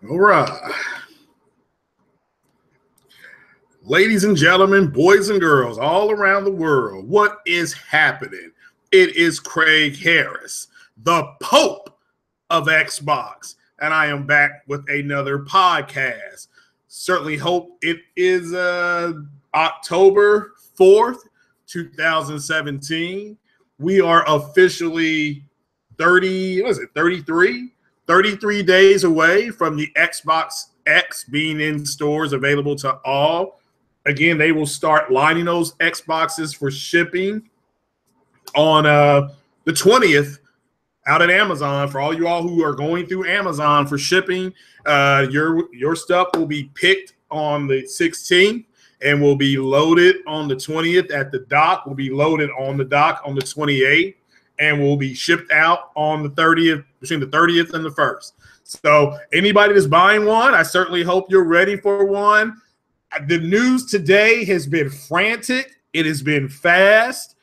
All right. Ladies and gentlemen, boys and girls all around the world, what is happening? It is Craig Harris, the Pope of Xbox, and I am back with another podcast. Certainly hope it is October 4th, 2017. We are officially 33 days away from the Xbox X being in stores available to all. Again, they will start lining those Xboxes for shipping on the 20th out at Amazon. For all you all who are going through Amazon for shipping, your stuff will be picked on the 16th and will be loaded on the 20th at the dock, will be loaded on the dock on the 28th, and will be shipped out on the 30th, between the 30th and the 1st. So anybody that's buying one, I certainly hope you're ready for one. The news today has been frantic. It has been fast.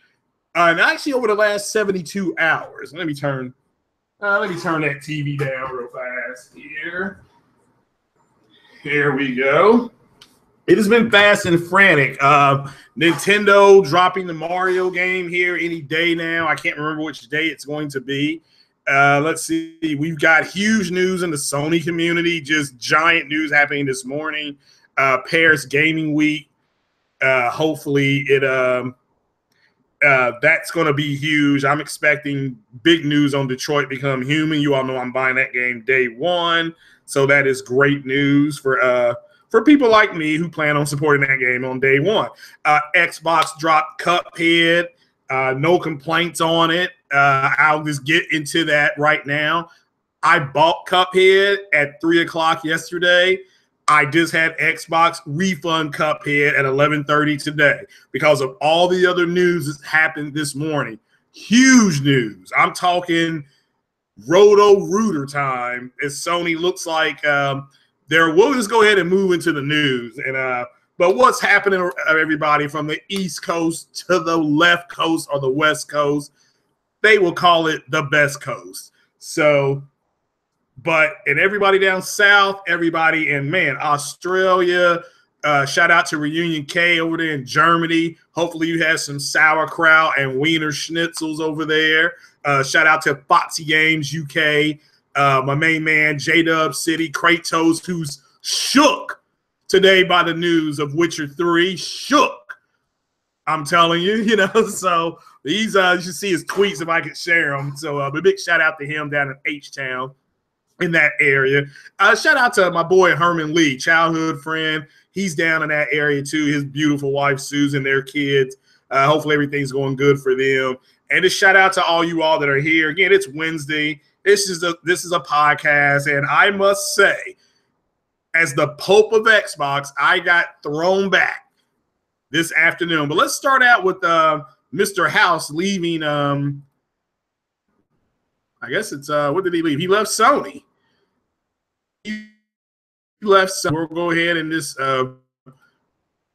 And actually over the last 72 hours, let me turn that TV down real fast here. Here we go. It has been fast and frantic. Nintendo dropping the Mario game here any day now. I can't remember which day it's going to be. Let's see. We've got huge news in the Sony community, just giant news happening this morning. Paris Gaming Week. Hopefully that's going to be huge. I'm expecting big news on Detroit Become Human. You all know I'm buying that game day one. So that is great news for people like me who plan on supporting that game on day one. Xbox dropped Cuphead. No complaints on it. I'll just get into that right now. I bought Cuphead at 3 o'clock yesterday. I just had Xbox refund Cuphead at 11:30 today because of all the other news that happened this morning. Huge news. I'm talking Roto-Rooter time as Sony looks like we'll just go ahead and move into the news. But what's happening, everybody, from the East Coast to the left coast or the West Coast, they will call it the best coast. So, and everybody down south, everybody in, Australia, shout out to Reunion K over there in Germany. Hopefully you have some sauerkraut and Wiener Schnitzels over there. Shout out to Foxy Games UK, my main man, J-Dub City, Kratos, who's shook today by the news of Witcher 3. Shook. I'm telling you, so he's, you should see his tweets if I could share them. So a big shout out to him down in H-Town in that area. Shout out to my boy Herman Lee, childhood friend. He's down in that area too. His beautiful wife, Susan, their kids. Hopefully everything's going good for them. And just shout out to all you all that are here. Again, it's Wednesday. This is a podcast, and I must say, as the Pope of Xbox, I got thrown back this afternoon. But let's start out with Mr. House leaving. I guess it's what did he leave? He left Sony. He left Sony. We'll go ahead and just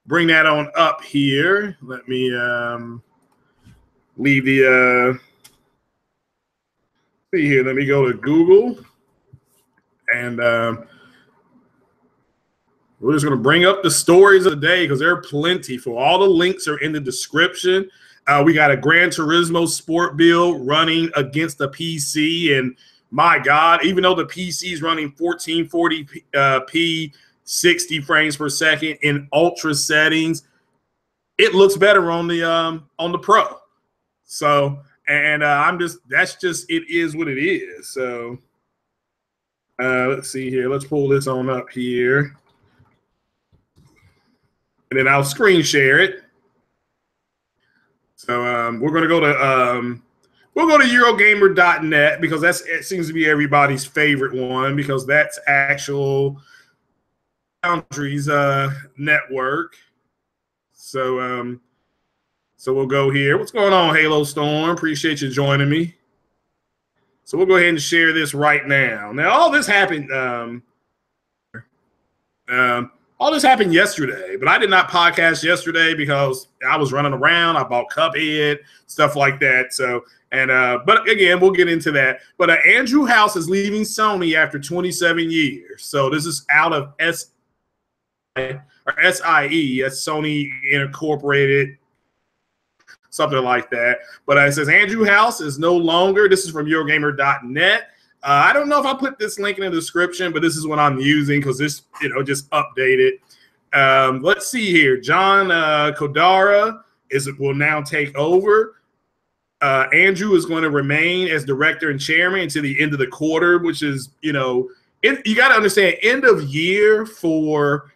bring that on up here. Let me leave the see here. Let me go to Google, and we're just going to bring up the stories of the day because there are plenty. For all the links are in the description. We got a Gran Turismo sport build running against the PC, and my God, even though the PC is running 1440p, 60 frames per second in ultra settings, it looks better on the Pro. So, and it is what it is. So, let's see here. Let's pull this on up here, and then I'll screen share it. So we're going to go to Eurogamer.net because it seems to be everybody's favorite one because that's actual Foundry's network. So we'll go here. What's going on, Halo Storm? Appreciate you joining me. So we'll go ahead and share this right now. Now all this happened. All this happened yesterday, but I did not podcast yesterday because I was running around. I bought Cuphead, stuff like that. So And but again, we'll get into that. But Andrew House is leaving Sony after 27 years. So this is out of SIE, that's Sony Incorporated, something like that. But it says Andrew House is no longer. This is from Eurogamer.net. I don't know if I put this link in the description, but this is what I'm using because this, just updated. Let's see here. John Kodara will now take over. Andrew is going to remain as director and chairman until the end of the quarter, which is, you got to understand, end of year for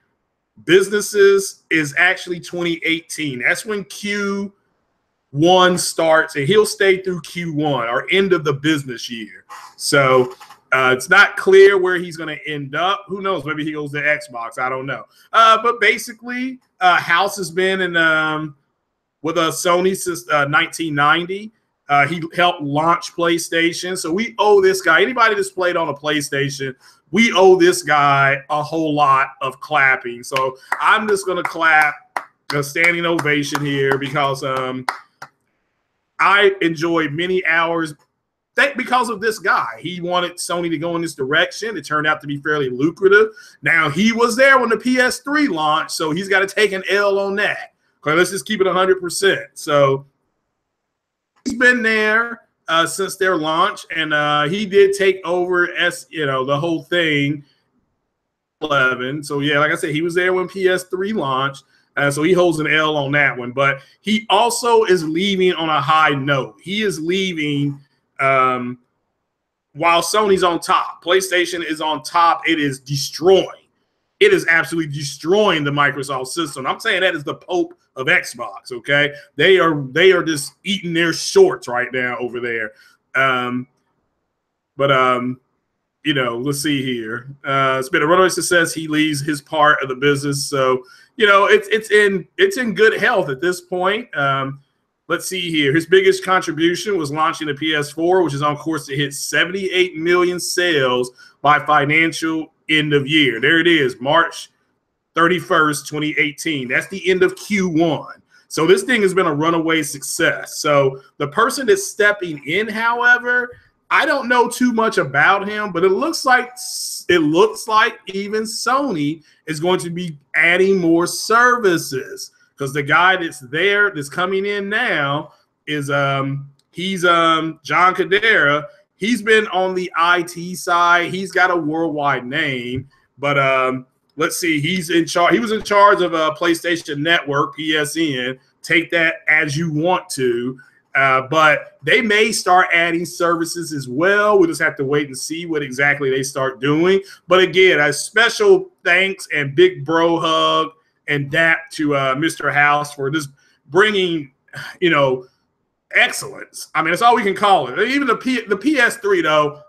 businesses is actually 2018. That's when Q1 starts, and he'll stay through Q1 or end of the business year. So it's not clear where he's going to end up. Who knows? Maybe he goes to Xbox. I don't know. But basically, House has been in with Sony since 1990. He helped launch PlayStation. So we owe this guy, anybody that's played on a PlayStation, we owe this guy a whole lot of clapping. So I'm just going to clap a standing ovation here because I enjoyed many hours because of this guy. He wanted Sony to go in this direction. It turned out to be fairly lucrative. Now, he was there when the PS3 launched, so he's got to take an L on that. Okay, let's just keep it 100%. So he's been there since their launch, and he did take over the whole thing. 11. So yeah, like I said, he was there when PS3 launched. So he holds an L on that one. But he also is leaving on a high note. He is leaving while Sony's on top. PlayStation is on top. It is destroying. It is absolutely destroying the Microsoft system. I'm saying that is the Pope of Xbox, okay? They are just eating their shorts right now over there. Let's see here. It's been a runaway success. He leaves his part of the business. So, it's in good health at this point. Let's see here. His biggest contribution was launching the PS4, which is on course to hit 78 million sales by financial end of year. There it is, March 31st, 2018. That's the end of Q1. So this thing has been a runaway success. So the person that's stepping in, however, I don't know too much about him, but it looks like even Sony is going to be adding more services because the guy that's coming in now is he's John Cadera. He's been on the IT side. He's got a worldwide name, but let's see. He's in charge. He was in charge of PlayStation Network, PSN. Take that as you want to. But they may start adding services as well. We'll just have to wait and see what exactly they start doing. But again, a special thanks and big bro hug and dap to Mr. House for just bringing, excellence. I mean, that's all we can call it. Even the PS3, though,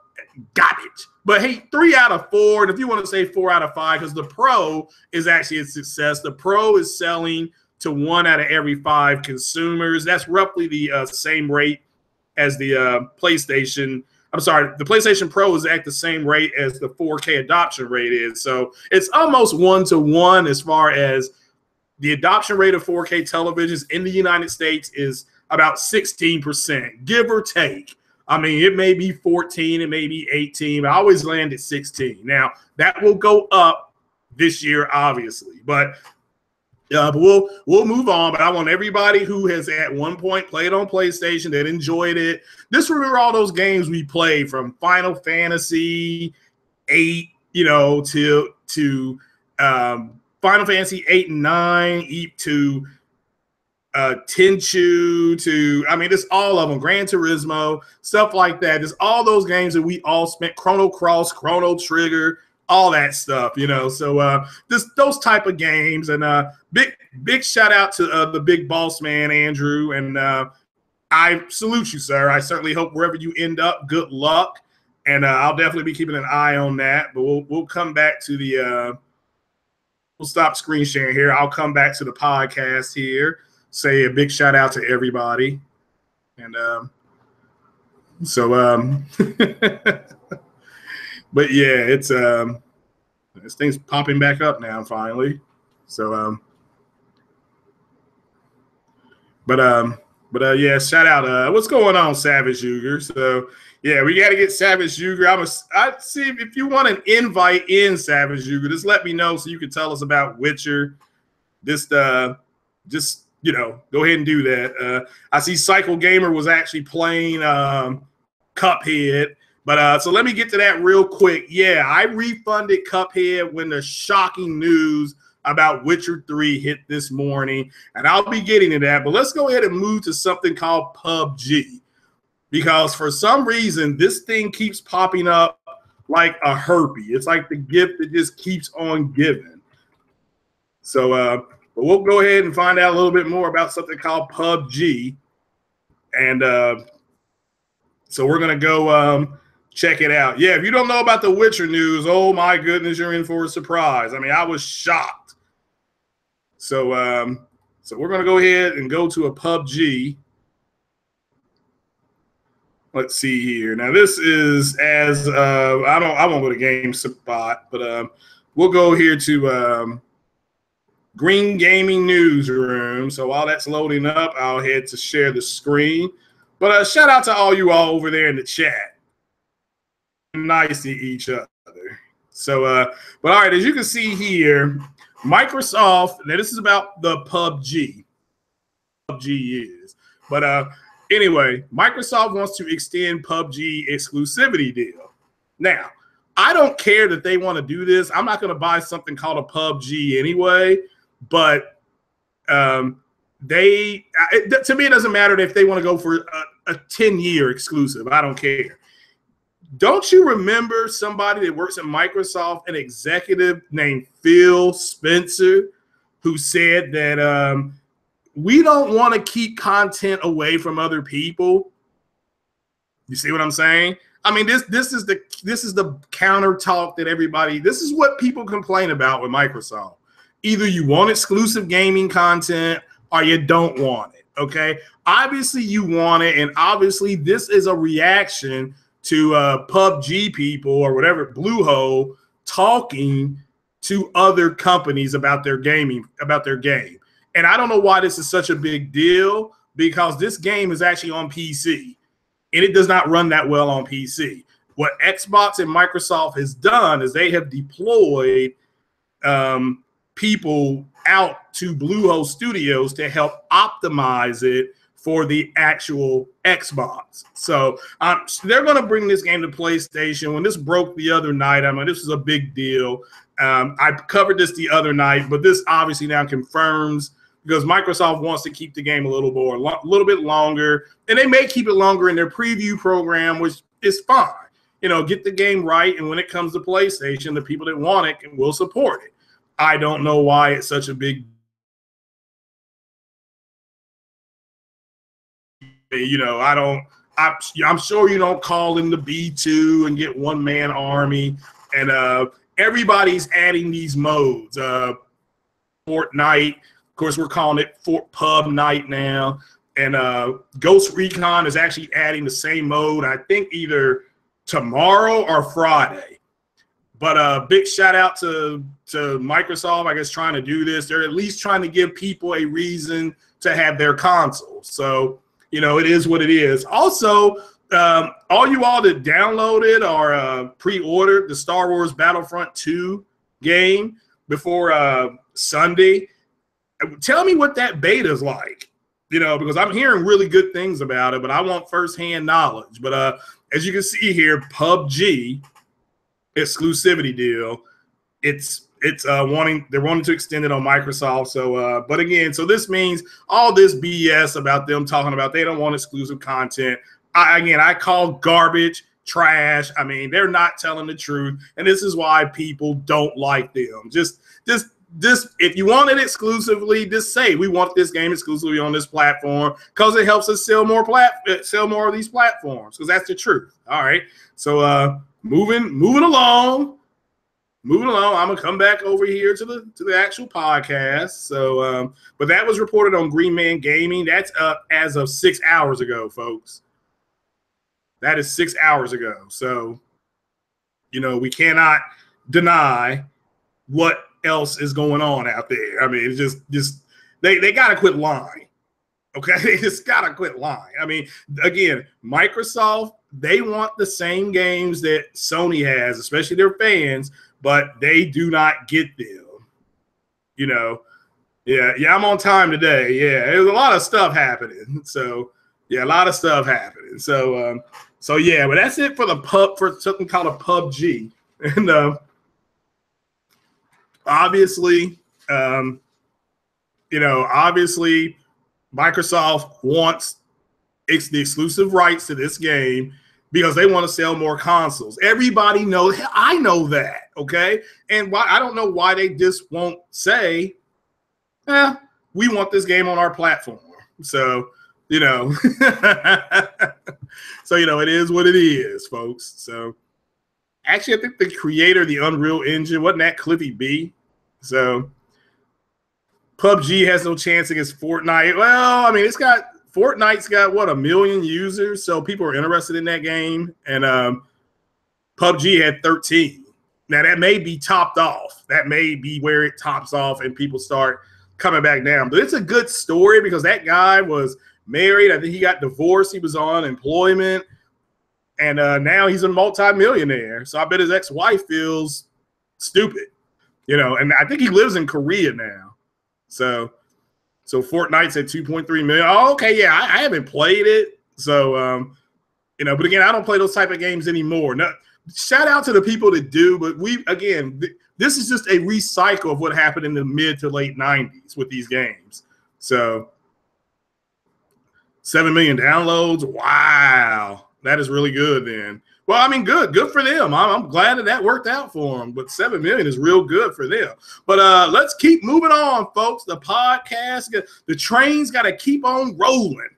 garbage. But hey, 3 out of 4, and if you want to say 4 out of 5, because the Pro is actually a success. The Pro is selling to 1 out of every 5 consumers. That's roughly the same rate as the PlayStation. I'm sorry, the PlayStation Pro is at the same rate as the 4K adoption rate is. So it's almost 1-to-1 as far as the adoption rate of 4K televisions in the United States is about 16%, give or take. I mean, it may be 14, it may be 18, but I always land at 16. Now, that will go up this year, obviously, but we'll move on. But I want everybody who has at one point played on PlayStation that enjoyed it. Just remember all those games we played from Final Fantasy 8, to Final Fantasy 8 and 9, to Tenchu, there's all of them, Gran Turismo, stuff like that. There's all those games that we all spent, Chrono Cross, Chrono Trigger, all that stuff, So just those type of games, and big shout out to the big boss man, Andrew, and I salute you, sir. I certainly hope wherever you end up, good luck, and I'll definitely be keeping an eye on that. But we'll come back to the we'll stop screen sharing here. I'll come back to the podcast here. Say a big shout out to everybody, and but yeah, it's this thing's popping back up now finally. So but But yeah, shout out. What's going on, Savage Uger? So yeah, we got to get Savage Uger. I see if you want an invite in, Savage Uger, just let me know so you can tell us about Witcher. Just go ahead and do that. I see Cycle Gamer was actually playing Cuphead. But so let me get to that real quick. Yeah, I refunded Cuphead when the shocking news about Witcher 3 hit this morning, and I'll be getting to that. But let's go ahead and move to something called PubG, because for some reason this thing keeps popping up like a herpy. It's like the gift that just keeps on giving. So but we'll go ahead and find out a little bit more about something called PubG. And so we're going to go check it out. Yeah, if you don't know about the Witcher news, oh my goodness, you're in for a surprise. I mean, I was shocked. So so we're going to go ahead and go to a PubG. Let's see here. Now this is as I won't go to GameSpot, but we'll go here to Green Gaming Newsroom. So while that's loading up, I'll head to share the screen. But shout out to all you all over there in the chat. Nice to each other. So, but all right, as you can see here, Microsoft, now this is about the PubG. PubG is. But anyway, Microsoft wants to extend PubG exclusivity deal. Now, I don't care that they want to do this. I'm not going to buy something called a PubG anyway, but to me, it doesn't matter if they want to go for a 10-year exclusive. I don't care. Don't you remember somebody that works at Microsoft, an executive named Phil Spencer, who said that we don't want to keep content away from other people? You see what I'm saying? I mean, this is the counter talk that everybody. This is what people complain about with Microsoft. Either you want exclusive gaming content or you don't want it. Okay, obviously you want it, and obviously this is a reaction to PubG people or whatever, Bluehole, talking to other companies about their gaming, about their game. And I don't know why this is such a big deal, because this game is actually on PC and it does not run that well on PC. What Xbox and Microsoft has done is they have deployed people out to Bluehole Studios to help optimize it for the actual Xbox. So they're going to bring this game to PlayStation. When this broke the other night, I mean, this is a big deal. I covered this the other night, but this obviously now confirms, because Microsoft wants to keep the game a little bit longer, and they may keep it longer in their preview program, which is fine. You know, get the game right, and when it comes to PlayStation, the people that want it will support it. I don't know why it's such a big, you know, I'm sure you don't call in the B2 and get one-man army, and everybody's adding these modes. Fortnite, of course, we're calling it Pub Night now, and Ghost Recon is actually adding the same mode, I think either tomorrow or Friday. But big shout out to Microsoft, I guess, trying to do this. They're at least trying to give people a reason to have their consoles. So, you know, it is what it is. Also, all you all that downloaded or pre-ordered the Star Wars Battlefront 2 game before Sunday, tell me what that beta is like. You know, because I'm hearing really good things about it, but I want firsthand knowledge. But as you can see here, PubG exclusivity deal, they're wanting to extend it on Microsoft. So but again, so this means all this BS about them talking about they don't want exclusive content, I call garbage, trash. I mean, they're not telling the truth, and this is why people don't like them. Just if you want it exclusively, just say we want this game exclusively on this platform, because it helps us sell more of these platforms, because that's the truth. All right, so moving along. I'm gonna come back over here to the actual podcast. So, but that was reported on Green Man Gaming. That's up as of 6 hours ago, folks. That is 6 hours ago. So, you know, we cannot deny what else is going on out there. I mean, it's just they got to quit lying. Okay, they just gotta quit lying. I mean, again, Microsoft, they want the same games that Sony has, especially their fans, but they do not get them. You know, yeah, I'm on time today. Yeah, there's a lot of stuff happening. So yeah, a lot of stuff happening. So yeah, but that's it for the for something called a PubG, and obviously, obviously, Microsoft wants the exclusive rights to this game because they want to sell more consoles. Everybody knows. I know that. Okay, and why I don't know why they just won't say, we want this game on our platform. So, so, it is what it is, folks. So, actually, I think the creator of the Unreal Engine, wasn't that Cliffy B? So, PUBG has no chance against Fortnite. Well, I mean, Fortnite's got, 1 million users, so people are interested in that game. And PUBG had 13. Now, that may be topped off. That may be where it tops off and people start coming back down. But it's a good story because that guy was married. I think he got divorced. He was on unemployment. And now he's a multi-millionaire. So I bet his ex-wife feels stupid, and I think he lives in Korea now. So Fortnite's at 2.3 million. Oh, okay, yeah, I haven't played it. So, but again, I don't play those type of games anymore. No, shout out to the people that do, but this is just a recycle of what happened in the mid to late 90s with these games. So 7 million downloads. Wow. That is really good then. Well, I mean, good for them. I'm glad that worked out for them. But 7 million is real good for them. But let's keep moving on, folks. The podcast, the train's got to keep on rolling.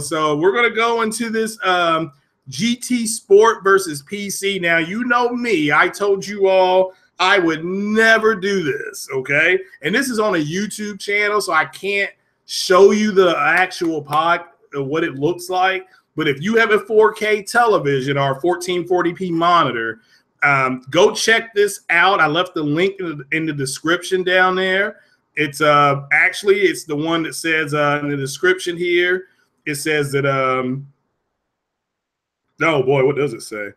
So we're going to go into this GT Sport versus PC. Now, you know me. I told you all I would never do this, okay? And this is on a YouTube channel, so I can't show you the actual what it looks like. But if you have a 4K television or a 1440p monitor, go check this out. I left the link in the description down there. It's it's the one that says in the description here. It says that oh boy, what does it say?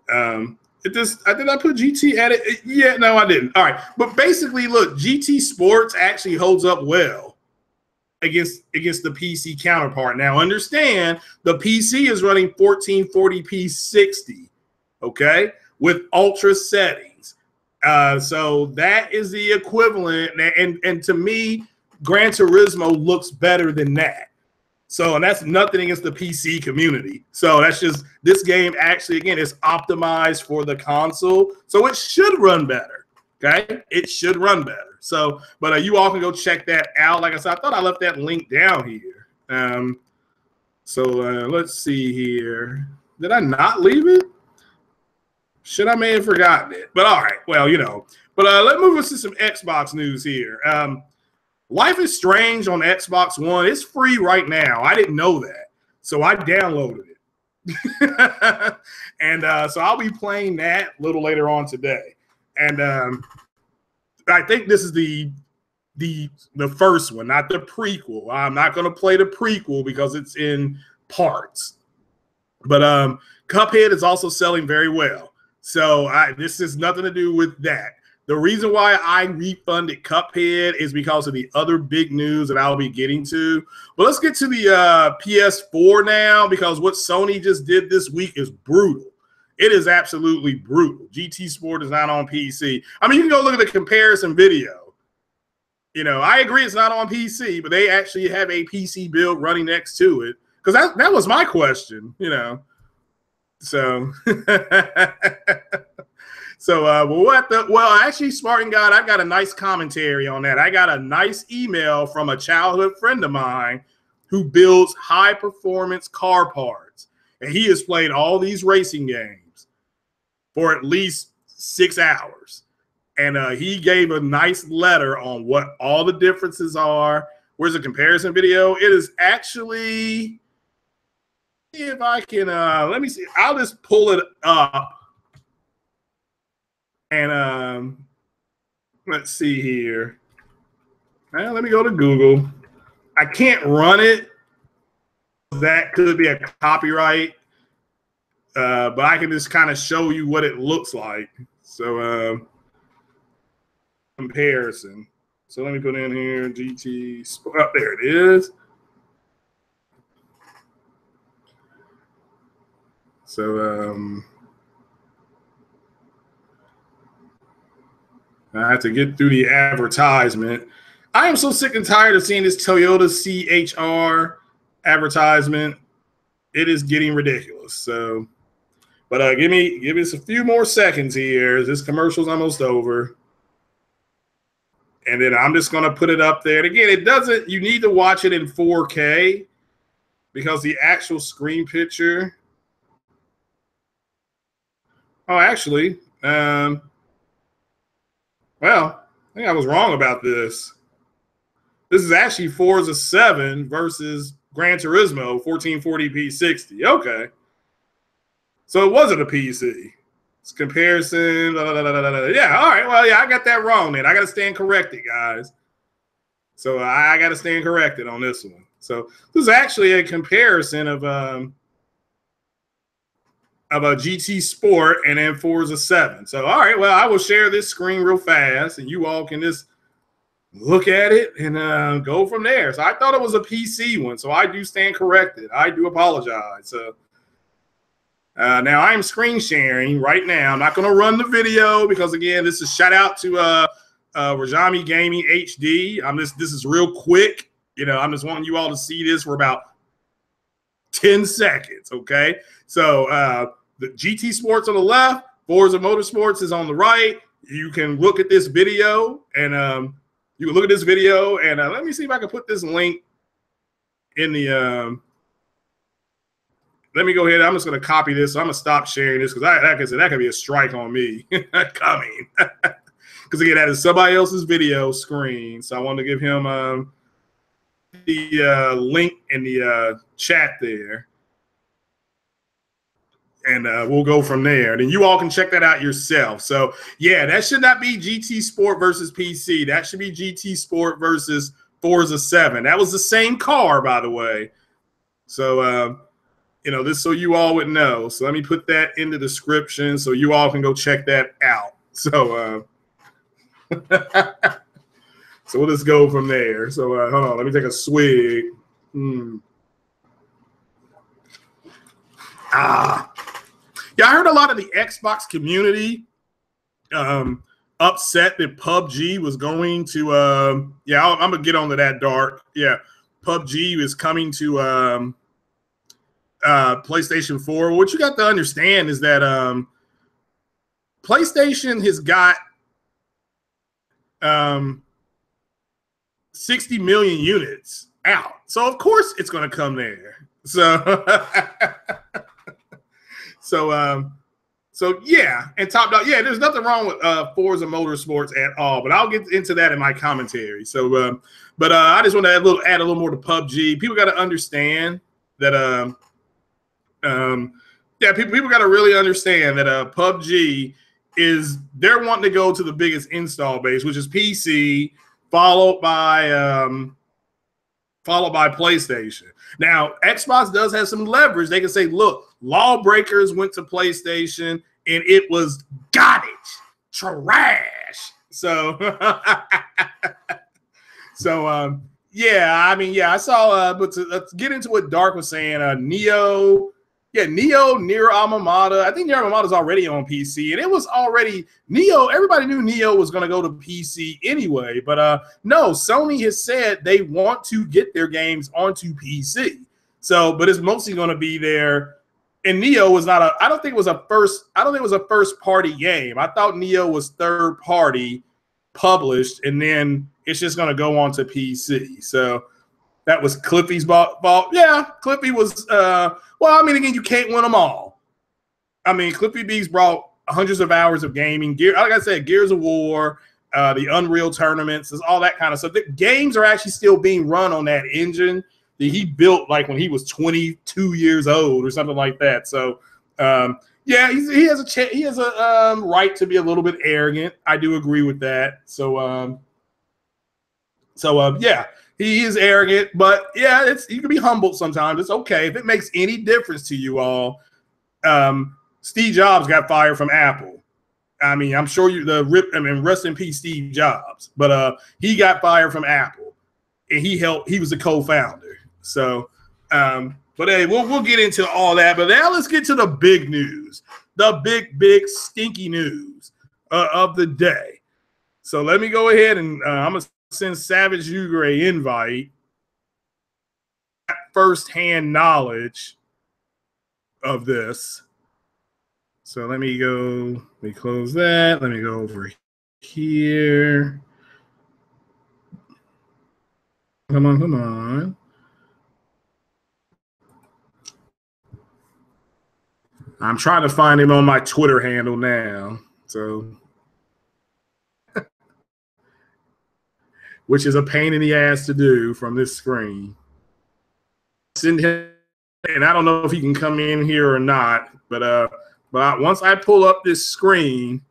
Did I put GT at it? Yeah, no, I didn't. All right, but basically, look, GT Sports actually holds up well against the PC counterpart. Now, understand the PC is running 1440p 60, okay, with ultra settings. So that is the equivalent. And to me, Gran Turismo looks better than that. So, and that's nothing against the PC community. So that's just, this game actually, again, is optimized for the console. So it should run better. Okay, it should run better. So, but you all can go check that out. Like I said, I thought I left that link down here. So let's see here. Did I not leave it? Should I may have forgotten it? But all right, well, But let's move us to some Xbox news here. Life is Strange on Xbox One. It's free right now. I didn't know that, so I downloaded it. And so I'll be playing that a little later on today. And I think this is the first one, not the prequel. I'm not going to play the prequel because it's in parts. But Cuphead is also selling very well. So this has nothing to do with that. The reason why I refunded Cuphead is because of the other big news that I'll be getting to. But let's get to the PS4 now, because what Sony just did this week is brutal. It is absolutely brutal. GT Sport is not on PC. I mean, you can go look at the comparison video. I agree it's not on PC, but they actually have a PC build running next to it. Because that was my question, So, actually, Smart and God, I got a nice commentary on that. I got a nice email from a childhood friend of mine who builds high-performance car parts. And he has played all these racing games for at least 6 hours. And he gave a nice letter on what all the differences are. Where's the comparison video? It is actually, if I can, let me see. I'll just pull it up. And let's see here. Let me go to Google. I can't run it. That could be a copyright, but I can just kind of show you what it looks like. So comparison. So let me put in here GT Sport. Oh, there it is. So I have to get through the advertisement. I am so sick and tired of seeing this Toyota CHR advertisement. It is getting ridiculous. So, but give me a few more seconds here. This commercial's almost over. And then I'm just going to put it up there. And again, it doesn't, you need to watch it in 4K because the actual screen picture. Oh, actually, well, I think I was wrong about this. This is actually Forza 7 versus Gran Turismo 1440p 60. Okay. So it wasn't a PC. It's comparison. Yeah, all right. Well, yeah, I got that wrong then. I got to stand corrected, guys. So I got to stand corrected on this one. So this is actually a comparison of a GT Sport and then Forza 7. So, all right, well, I will share this screen real fast, and you all can just look at it and go from there. So I thought it was a PC one, so I do stand corrected. I do apologize. So now I am screen sharing right now. I'm not going to run the video because, again, this is shout out to Rajami Gaming HD. This is real quick. You know, I'm just wanting you all to see this for about 10 seconds, okay? So the GT Sports on the left, Forza Motorsports is on the right. You can look at this video and let me see if I can put this link in the let me go ahead. I'm just going to copy this. So I'm going to stop sharing this because like I said, that could be a strike on me coming. Because again, that is somebody else's video screen. So I want to give him the link in the chat there. And we'll go from there. Then you all can check that out yourself. So, yeah, that should not be GT Sport versus PC. That should be GT Sport versus Forza 7. That was the same car, by the way. So, you know, this so you all would know. So let me put that in the description so you all can go check that out. So, so we'll just go from there. So, hold on. Let me take a swig. Yeah, I heard a lot of the Xbox community upset that PubG was going to I'm gonna get onto that, Dark. Yeah, PubG is coming to PlayStation 4. What you got to understand is that PlayStation has got 60 million units out. So of course it's gonna come there. So So yeah, and Top Dog, yeah, there's nothing wrong with Forza Motorsports at all, but I'll get into that in my commentary. So, but I just want to add a little more to PUBG. People got to understand that, people got to really understand that PUBG they're wanting to go to the biggest install base, which is PC, followed by PlayStation. Now, Xbox does have some leverage. They can say, look, Lawbreakers went to PlayStation and it was garbage, trash. So, I saw, but let's get into what Dark was saying. Neo, Nier Automata. I think Nier Automata is already on PC, and it was already Neo. Everybody knew Neo was going to go to PC anyway, but no, Sony has said they want to get their games onto PC. So, but it's mostly going to be there. And Neo was not I don't think it was a first party game. I thought Neo was third party published, and then it's just going to go onto PC. So that was Cliffy's fault. Yeah, Cliffy was again, you can't win them all. I mean, Cliffy B's brought hundreds of hours of gaming. Like I said, Gears of War, the Unreal tournaments, all that kind of stuff. The games are actually still being run on that engine that he built like when he was 22 years old or something like that. So, he has a right to be a little bit arrogant. I do agree with that. So, He is arrogant, but yeah, you can be humbled sometimes. It's okay. If it makes any difference to you all, Steve Jobs got fired from Apple. I mean, I'm sure rest in peace, Steve Jobs. But he got fired from Apple, and he was a co-founder. So, but hey, we'll get into all that. But now let's get to the big news, the big stinky news of the day. So let me go ahead and I'm gonna send Savage Uger an invite. First-hand knowledge of this. So let me close that. Let me go over here. Come on. I'm trying to find him on my Twitter handle now. So, which is a pain in the ass to do from this screen. Send him, and I don't know if he can come in here or not, but once I pull up this screen,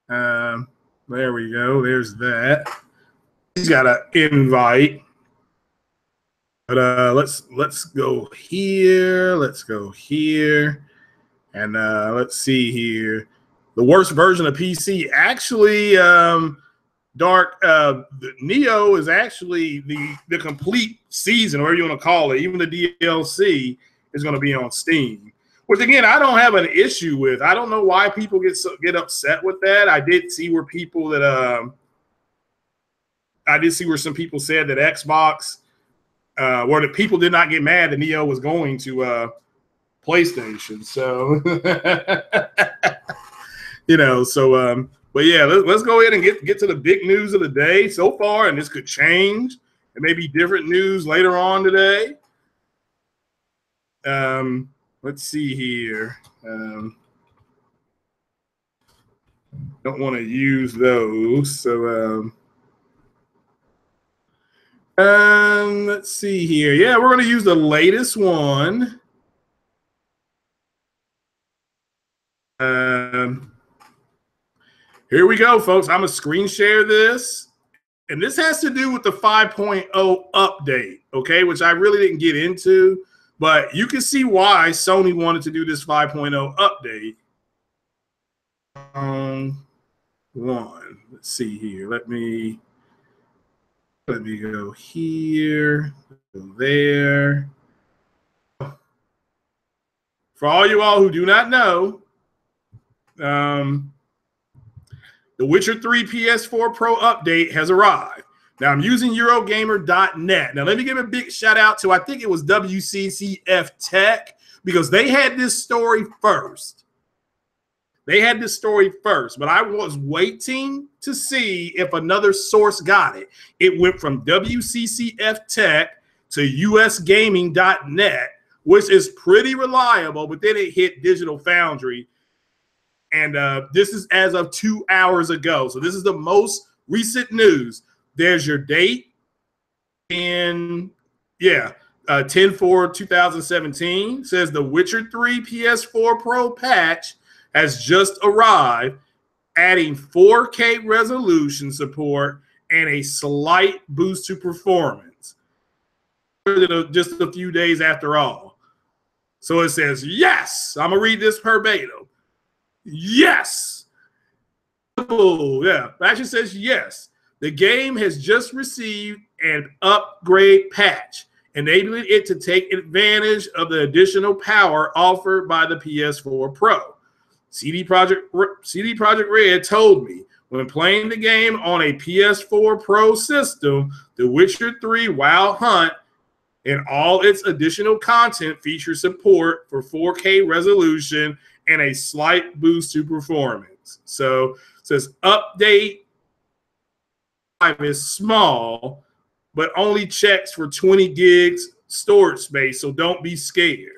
there we go. There's that. He's got an invite. But let's go here. Let's go here, and let's see here. The worst version of PC actually, Dark Neo is actually the complete season, or whatever you want to call it. Even the DLC is going to be on Steam. Which again, I don't have an issue with. I don't know why people get upset with that. I did see where some people said that Xbox, where the people did not get mad that Neo was going to PlayStation. So, but yeah, let's go ahead and get to the big news of the day so far, and this could change. It may be different news later on today. Let's see here. Don't want to use those. So let's see here. Yeah, we're going to use the latest one. Here we go, folks. I'm going to screen share this. And this has to do with the 5.0 update, okay, which I really didn't get into. But you can see why Sony wanted to do this 5.0 update. Let's see here. Let me go here, go there. For all you all who do not know, the Witcher 3 PS4 Pro update has arrived. Now, I'm using Eurogamer.net. Now, let me give a big shout out to, I think it was WCCF Tech, because they had this story first. But I was waiting to see if another source got it. It went from WCCF Tech to USGaming.net, which is pretty reliable, but then it hit Digital Foundry. And this is as of 2 hours ago. So this is the most recent news. There's your date in, 10/4/2017. Says the Witcher 3 PS4 Pro patch has just arrived, adding 4K resolution support and a slight boost to performance. Just a few days after all. So it says, yes. I'm going to read this verbatim. Yes. Oh, yeah. It actually says yes. The game has just received an upgrade patch, enabling it to take advantage of the additional power offered by the PS4 Pro. CD Projekt Red told me when playing the game on a PS4 Pro system, The Witcher 3 Wild Hunt and all its additional content features support for 4K resolution and a slight boost to performance. So it says update is small, but only checks for 20 gigs storage space, so don't be scared.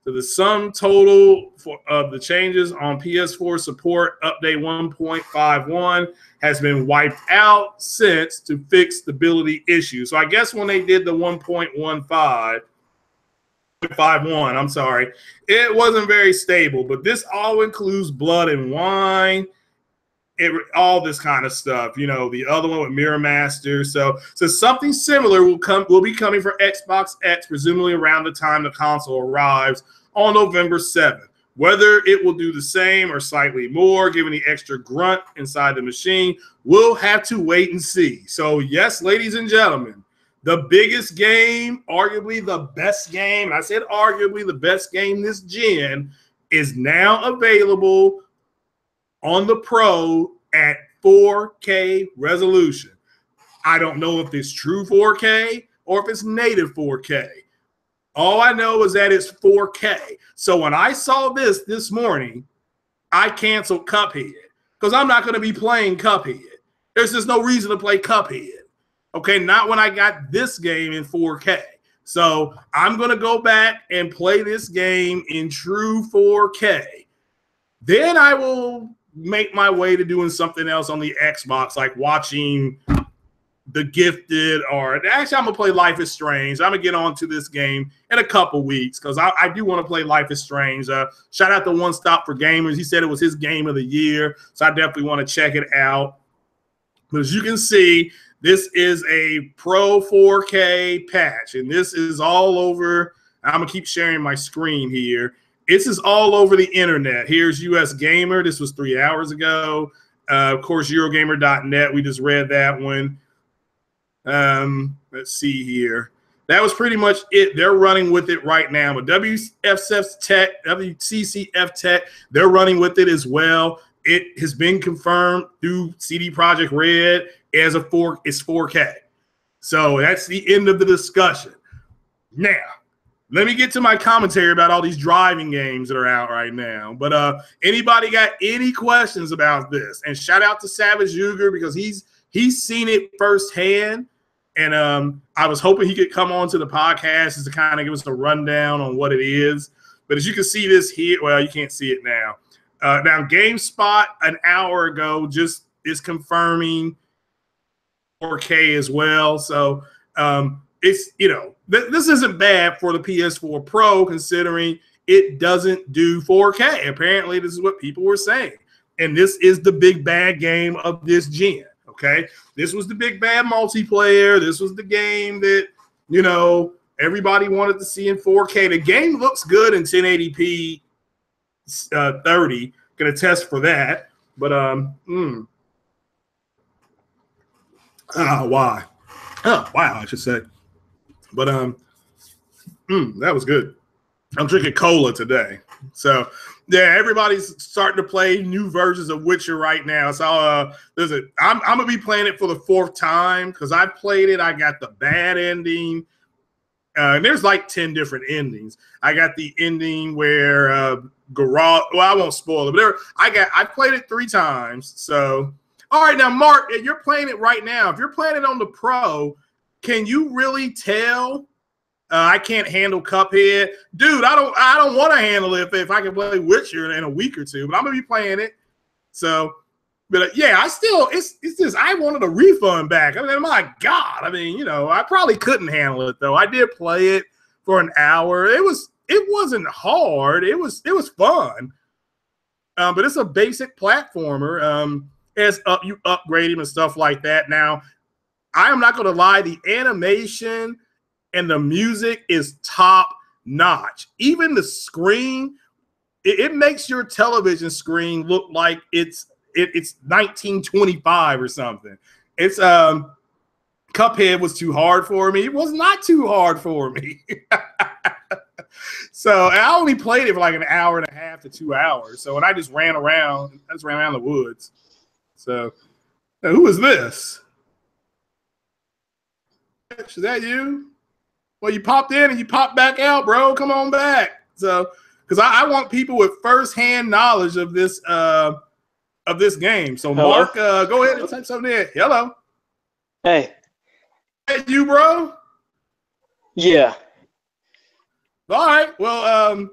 So the sum total of the changes on PS4 support update 1.51 has been wiped out since to fix stability issues. So I guess when they did the 1.51, I'm sorry, it wasn't very stable, but this all includes Blood and Wine. all this kind of stuff. You know, the other one with Mirror Master. So something similar will be coming for Xbox X, presumably around the time the console arrives on November 7th. Whether it will do the same or slightly more, given the extra grunt inside the machine, we'll have to wait and see. So yes, ladies and gentlemen, the biggest game, arguably the best game, I said arguably the best game this gen, is now available on the Pro at 4K resolution. I don't know if it's true 4K or if it's native 4K. All I know is that it's 4K. So when I saw this morning, I canceled Cuphead because I'm not going to be playing Cuphead. There's just no reason to play Cuphead. Okay, not when I got this game in 4K. So I'm going to go back and play this game in true 4K. Then I will make my way to doing something else on the Xbox, like watching The Gifted, or actually I'm going to play Life is Strange. I'm going to get on to this game in a couple weeks because I do want to play Life is Strange. Shout out to One Stop for Gamers. He said it was his game of the year, so I definitely want to check it out. But as you can see, this is a Pro 4K patch, and this is all over. I'm going to keep sharing my screen here. This is all over the internet. Here's US Gamer. This was 3 hours ago. Of course, Eurogamer.net. We just read that one. Let's see here. That was pretty much it. They're running with it right now. But WCCF Tech, they're running with it as well. It has been confirmed through CD Projekt Red as it's 4K. So that's the end of the discussion. Now, let me get to my commentary about all these driving games that are out right now. But anybody got any questions about this? And shout out to Savage Yuger because he's seen it firsthand. And I was hoping he could come on to the podcast just to kind of give us a rundown on what it is. But as you can see this here, well, you can't see it now. Now, GameSpot an hour ago just is confirming 4K as well. So it's, you know, this isn't bad for the PS4 Pro considering it doesn't do 4K. Apparently, this is what people were saying. And this is the big bad game of this gen. Okay, this was the big bad multiplayer. This was the game that, you know, everybody wanted to see in 4K. The game looks good in 1080p 30. Gonna test for that. But why? Oh, wow, I should say. But that was good. I'm drinking cola today. So yeah, everybody's starting to play new versions of Witcher right now. So I'm gonna be playing it for the 4th time because I played it. I got the bad ending. And there's like 10 different endings. I got the ending where Geralt. Well, I won't spoil it, but I played it 3 times. So all right, now Mark, you're playing it right now. If you're playing it on the Pro, can you really tell? I can't handle Cuphead, dude. I don't want to handle it if I can play Witcher in a week or 2. But I'm gonna be playing it. So, but yeah, it's just I wanted a refund back. I mean, my God, I mean, you know, I probably couldn't handle it though. I did play it for an hour. It wasn't hard. It was fun. But it's a basic platformer. You upgrade him and stuff like that. Now, I am not gonna lie, the animation and the music is top notch. Even the screen, it makes your television screen look like it's 1925 or something. It's Cuphead was too hard for me. It was not too hard for me. So I only played it for like an hour and a half to 2 hours. So when I just ran around the woods. So now, who is this? Is that you? Well, you popped in and you popped back out, bro. Come on back. So, because I want people with firsthand knowledge of this game. So, hello? Mark, go ahead and type something in. Hello. Hey. Hey, you, bro. Yeah. All right. Well,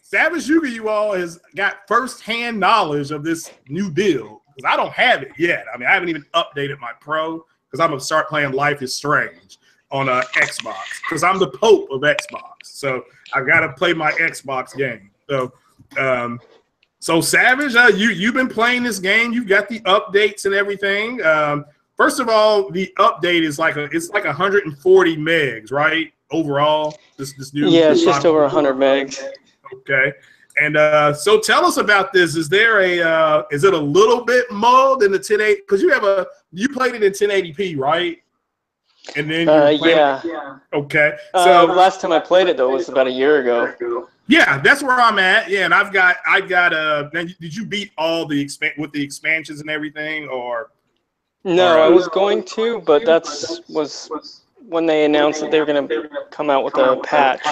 Savage Yuga, you all has got firsthand knowledge of this new build because I don't have it yet. I mean, I haven't even updated my Pro because I'm gonna start playing Life is Strange on Xbox because I'm the Pope of Xbox. So I've got to play my Xbox game. So So Savage, you've been playing this game. You've got the updates and everything. First of all, the update is it's like 140 megs, right? Overall, this new. Yeah, it's just over 100 megs. Okay. And so tell us about this. Is there is it a little bit more than the 1080? Because you played it in 1080p, right? And then yeah. Okay. So the last time I played it though was about a year ago. Yeah, that's where I'm at. Yeah, and I got now, did you beat all the expansions and everything, or? No, I was going to, but was when they announced that they were going to come out with a patch.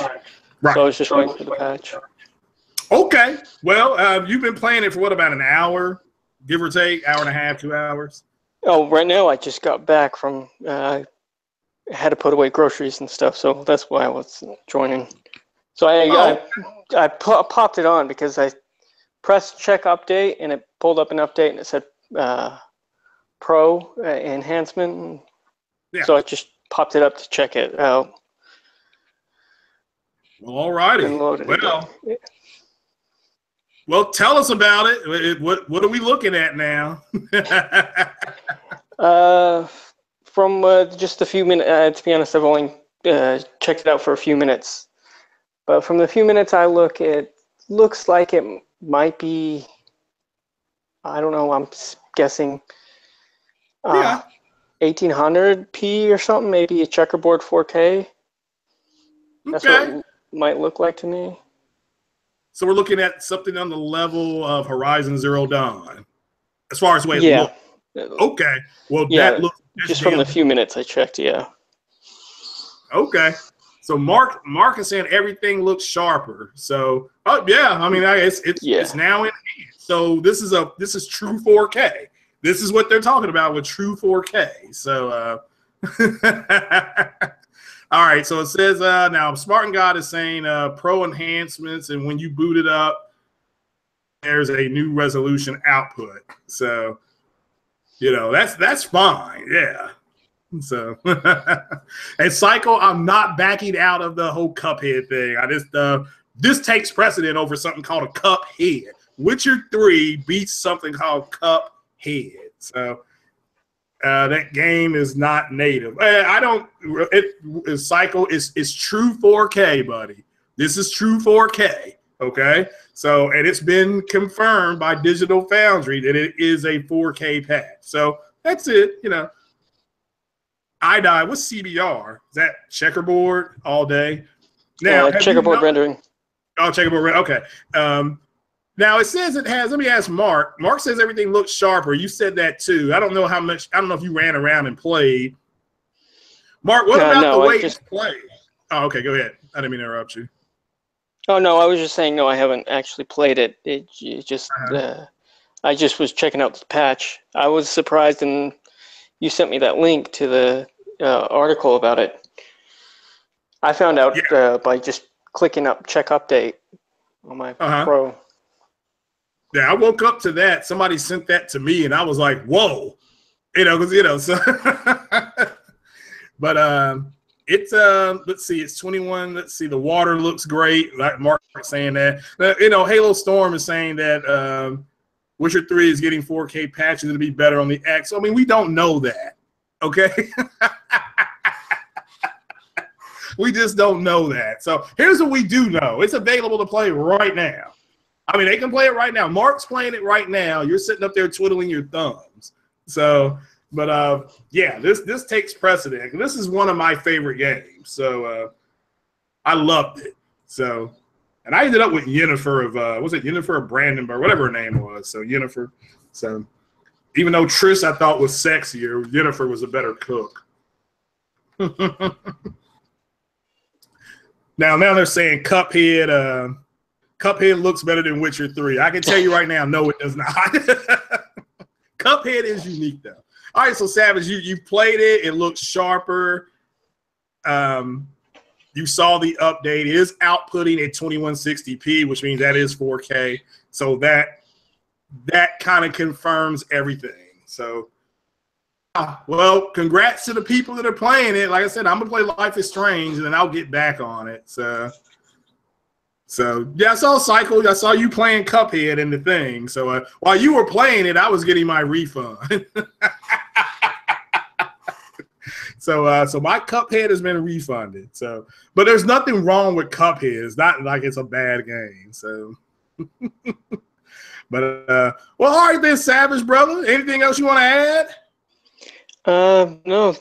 Right. So I was just waiting for the patch. Okay. Well, you've been playing it for what, about an hour, give or take, hour and a half, 2 hours? Oh, right now I just got back from had to put away groceries and stuff, so that's why I was joining. So I popped it on because I pressed check update and it pulled up an update and it said Pro enhancement. Yeah. So I just popped it up to check it out. Well, all righty. Well, tell us about it. What are we looking at now? From just a few minutes, to be honest, I've only checked it out for a few minutes. But from the few minutes I look, it looks like it might be, I don't know, I'm guessing 1800p or something, maybe a checkerboard 4K. That's what it might look like to me. So we're looking at something on the level of Horizon Zero Dawn, as far as the way it looks. Okay. Well, that looks just from the few minutes I checked, yeah. Okay. So Mark is saying everything looks sharper. So yeah, I mean it's now in hand. So this is true 4K. This is what they're talking about with true 4K. So all right, so it says now Spartan God is saying pro enhancements, and when you boot it up, there's a new resolution output. So that's fine, yeah. So and Psycho, I'm not backing out of the whole Cuphead thing. I just this takes precedent over something called a Cuphead. Witcher 3 beats something called Cuphead. So that game is not native. Psycho is true 4K, buddy. This is true 4K. Okay. So, and it's been confirmed by Digital Foundry that it is a 4K patch. So that's it. IDI, what's CBR? Is that checkerboard all day? Now, checkerboard rendering. Oh, checkerboard rendering. Okay. Now it says it has. Let me ask Mark. Mark says everything looks sharper. You said that too. I don't know how much. I don't know if you ran around and played. Mark, what about the way you played? Oh, okay. Go ahead. I didn't mean to interrupt you. Oh no, I was just saying no. I haven't actually played it. It just I just was checking out the patch. I was surprised, and you sent me that link to the article about it. I found out by just clicking up check update on my Pro. Yeah, I woke up to that. Somebody sent that to me, and I was like, "Whoa," because So, but it's let's see, it's 21. Let's see, the water looks great. Like Mark saying that. Halo Storm is saying that Witcher 3 is getting 4K patches to be better on the X. I mean, we don't know that. Okay. We just don't know that. So here's what we do know. It's available to play right now. I mean, they can play it right now. Mark's playing it right now. You're sitting up there twiddling your thumbs. So, but yeah, this takes precedent. This is one of my favorite games. So I loved it. So, and I ended up with Yennefer of was it Yennefer of Brandenburg, whatever her name was. So Yennefer. So even though Trish I thought was sexier, Yennefer was a better cook. Now they're saying Cuphead. Cuphead looks better than Witcher 3. I can tell you right now, no, it does not. Cuphead is unique, though. All right, so Savage, you played it. It looks sharper. You saw the update. It is outputting at 2160p, which means that is 4K. So that kind of confirms everything. So, well, congrats to the people that are playing it. Like I said, I'm going to play Life is Strange, and then I'll get back on it. So So yeah, I saw Cycle. I saw you playing Cuphead in the thing. So while you were playing it, I was getting my refund. So my Cuphead has been refunded. So, but there's nothing wrong with Cuphead. It's not like it's a bad game. So, but well, all right then, Savage brother. Anything else you want to add? No,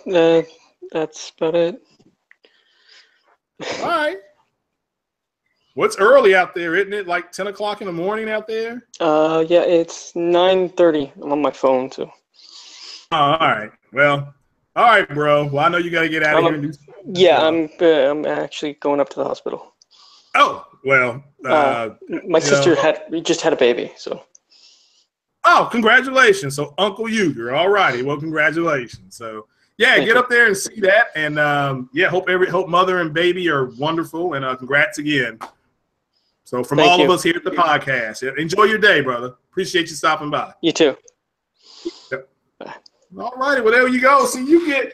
that's about it. All right. What's early out there, isn't it? Like 10 o'clock in the morning out there? Yeah, it's 9:30. I'm on my phone too. Oh, all right. Well, all right, bro. Well, I know you got to get out of here and do something. Yeah, I'm actually going up to the hospital. Oh, well. My sister just had a baby, so. Oh, congratulations. So Uncle Uger. All righty. Well, congratulations. So yeah, get up there and see that. And yeah, hope mother and baby are wonderful. And congrats again. So from all of us here at the podcast, enjoy your day, brother. Appreciate you stopping by. You too. Yep. All righty. Well, there you go. So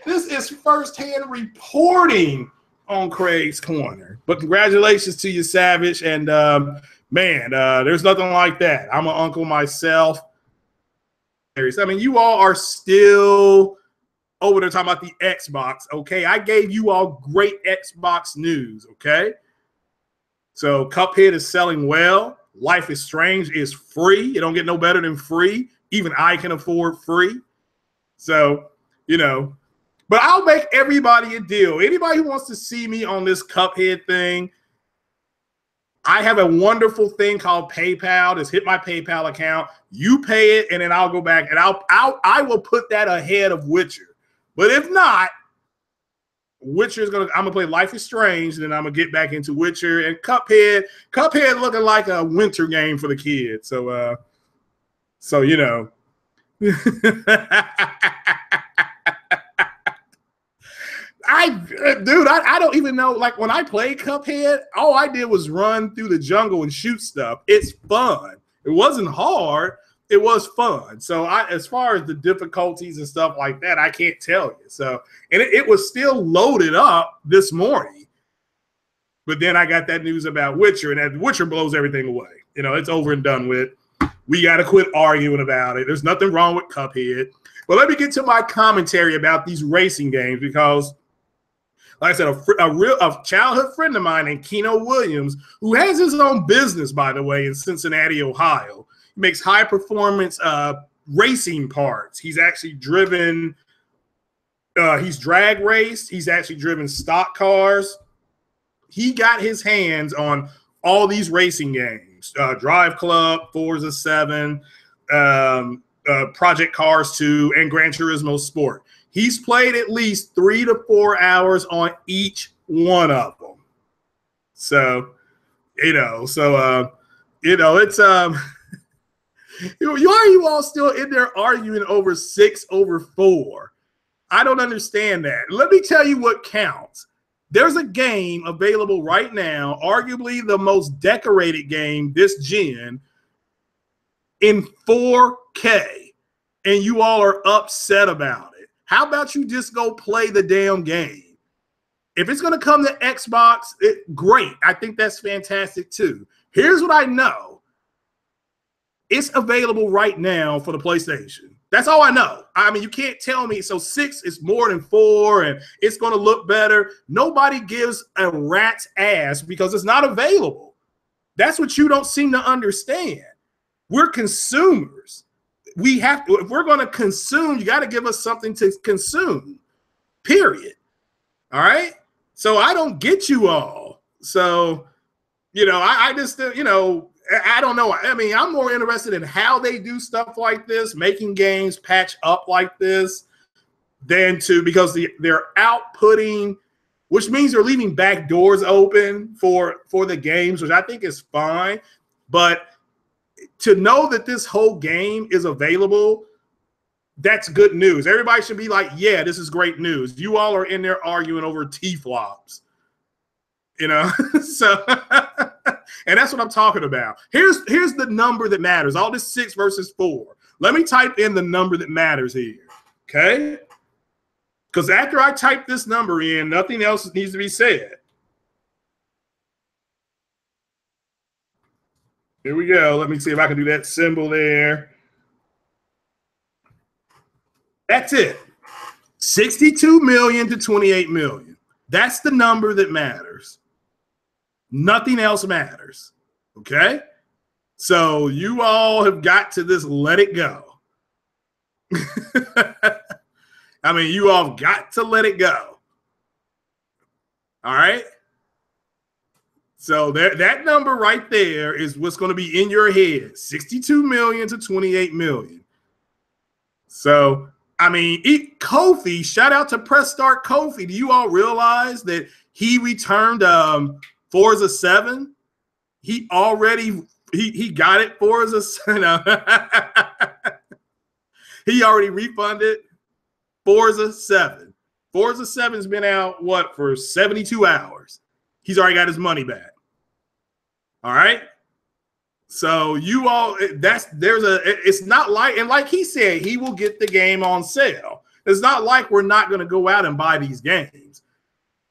this is firsthand reporting on Craig's Corner. But congratulations to you, Savage. And man, there's nothing like that. I'm an uncle myself. I mean, you all are still over there talking about the Xbox, okay? I gave you all great Xbox news, okay? So Cuphead is selling well. Life is Strange is free. You don't get no better than free. Even I can afford free. So, you know, but I'll make everybody a deal. Anybody who wants to see me on this Cuphead thing, I have a wonderful thing called PayPal. Just hit my PayPal account. You pay it, and then I'll go back and I will put that ahead of Witcher. But if not, Witcher's I'm gonna play Life is Strange, and then I'm gonna get back into Witcher and Cuphead. Cuphead looking like a winter game for the kids. So you know. I don't even know. Like when I played Cuphead, all I did was run through the jungle and shoot stuff. It's fun. It wasn't hard. It was fun. So as far as the difficulties and stuff like that, I can't tell you. So, and it was still loaded up this morning. But then I got that news about Witcher, and that Witcher blows everything away. You know, it's over and done with. We got to quit arguing about it. There's nothing wrong with Cuphead. But let me get to my commentary about these racing games because, like I said, a childhood friend of mine named Keno Williams, who has his own business, by the way, in Cincinnati, Ohio. He makes high-performance racing parts. He's actually driven he's drag raced. He's actually driven stock cars. He got his hands on all these racing games, DRIVECLUB, FORZA 7, Project Cars 2, and Gran Turismo Sport. He's played at least 3 to 4 hours on each one of them. So, it's why are you all still in there arguing over 6 over 4? I don't understand that. Let me tell you what counts. There's a game available right now, arguably the most decorated game this gen, in 4K, and you all are upset about it. How about you just go play the damn game? If it's going to come to Xbox, great. I think that's fantastic too. Here's what I know. It's available right now for the PlayStation. That's all I know. I mean, you can't tell me. So 6 is more than 4 and it's going to look better. Nobody gives a rat's ass because it's not available. That's what you don't seem to understand. We're consumers. We have to, if we're going to consume, you got to give us something to consume, period. All right. So I don't get you all. So, I just, I don't know. I mean, I'm more interested in how they do stuff like this, making games patch up like this, because they're outputting, which means they're leaving back doors open for the games, which I think is fine. But to know that this whole game is available, that's good news. Everybody should be like, yeah, this is great news. You all are in there arguing over T-flops. So and that's what I'm talking about. Here's the number that matters. All this 6 versus 4. Let me type in the number that matters here. Okay? Because after I type this number in, nothing else needs to be said. Here we go. Let me see if I can do that symbol there. That's it. 62 million to 28 million. That's the number that matters. Nothing else matters. Okay? So you all have got to just let it go. I mean, you all have got to let it go. All right? So that number right there is what's going to be in your head. 62 million to 28 million. So, I mean, Kofi, shout out to Press Start Kofi. Do you all realize that he returned Forza 7? He already he got it Forza 7. He already refunded Forza 7. Forza 7's been out for 72 hours. He's already got his money back. All right. So you all, it's not like, and like he said, he will get the game on sale. It's not like we're not going to go out and buy these games.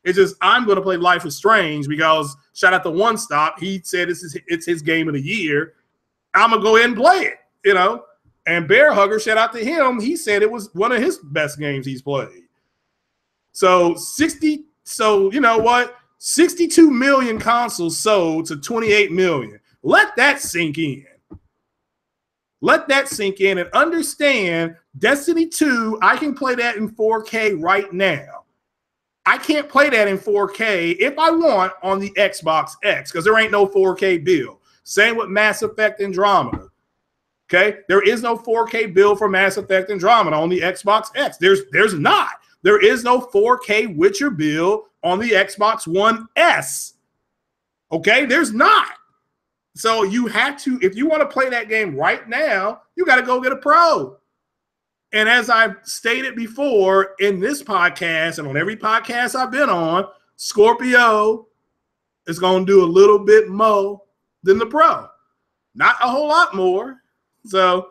It's just, I'm going to play Life is Strange because shout out to One Stop. He said it's his game of the year. I'm going to go ahead and play it, you know? And Bear Hugger, shout out to him. He said it was one of his best games he's played. So you know what? 62 million consoles sold to 28 million. Let that sink in. Let that sink in and understand Destiny 2, I can play that in 4K right now. I can't play that in 4K if I want on the Xbox X because there ain't no 4K build. Same with Mass Effect Andromeda. Okay? There is no 4K build for Mass Effect Andromeda on the Xbox X. There's not. There is no 4K Witcher build on the Xbox One S. Okay? There's not. So you have to, if you want to play that game right now, you got to go get a pro. And as I've stated before in this podcast and on every podcast I've been on, Scorpio is going to do a little bit more than the pro. Not a whole lot more. So,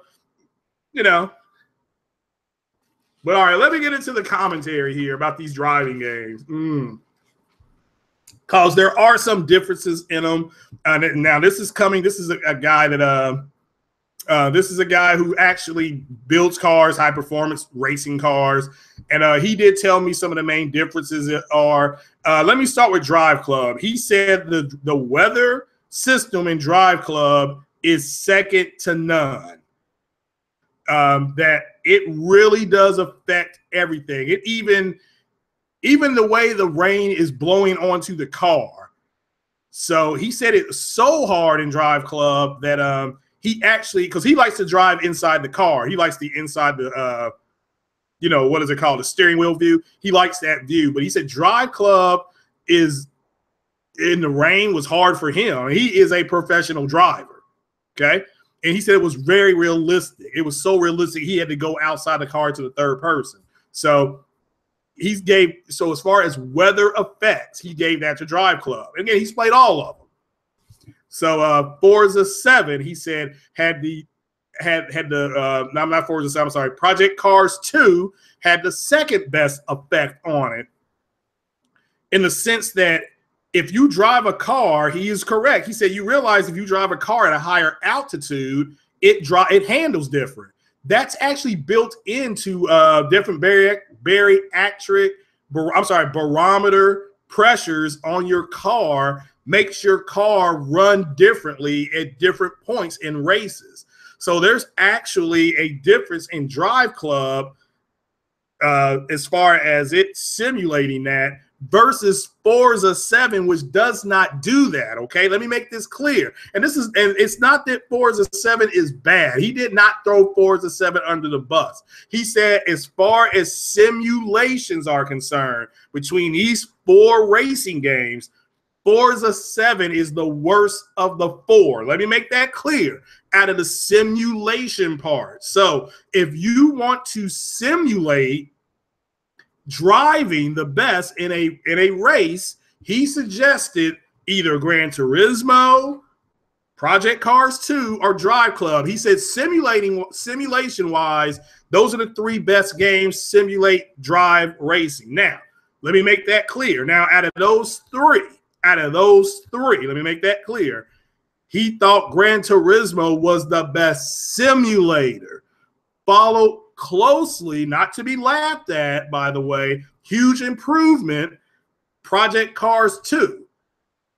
you know. But all right, let me get into the commentary here about these driving games. Because there are some differences in them. Now, this is coming. This is a guy that this is a guy who actually builds cars, high performance racing cars, and he did tell me some of the main differences are. Let me start with DRIVECLUB. He said the weather system in DRIVECLUB is second to none. That it really does affect everything. It even the way the rain is blowing onto the car. So he said it's so hard in DRIVECLUB that he actually, because he likes to drive inside the car. He likes the inside the you know, what is it called? The steering wheel view. He likes that view. But he said DRIVECLUB is in the rain was hard for him. He is a professional driver. Okay. And he said it was very realistic. It was so realistic he had to go outside the car to the third person. So so as far as weather effects, he gave that to DRIVECLUB. Again, he's played all of them. So Forza 7, he said, not Forza 7, I'm sorry, Project Cars 2 had the second best effect on it, in the sense that if you drive a car, he is correct. He said you realize if you drive a car at a higher altitude, it handles different. That's actually built into different barometer pressures on your car. Makes your car run differently at different points in races. So there's actually a difference in DRIVECLUB as far as it simulating that versus Forza 7, which does not do that. Okay, let me make this clear. And it's not that Forza 7 is bad. He did not throw Forza 7 under the bus. He said as far as simulations are concerned, between these 4 racing games, Forza 7 is the worst of the 4. Let me make that clear. Out of the simulation part. So if you want to simulate driving the best in a race, he suggested either Gran Turismo, Project Cars 2, or DRIVECLUB. He said simulation wise, those are the 3 best games simulate drive racing. Now, let me make that clear. Now, out of those three, let me make that clear. He thought Gran Turismo was the best simulator. Followed closely, not to be laughed at, by the way, huge improvement, Project Cars 2,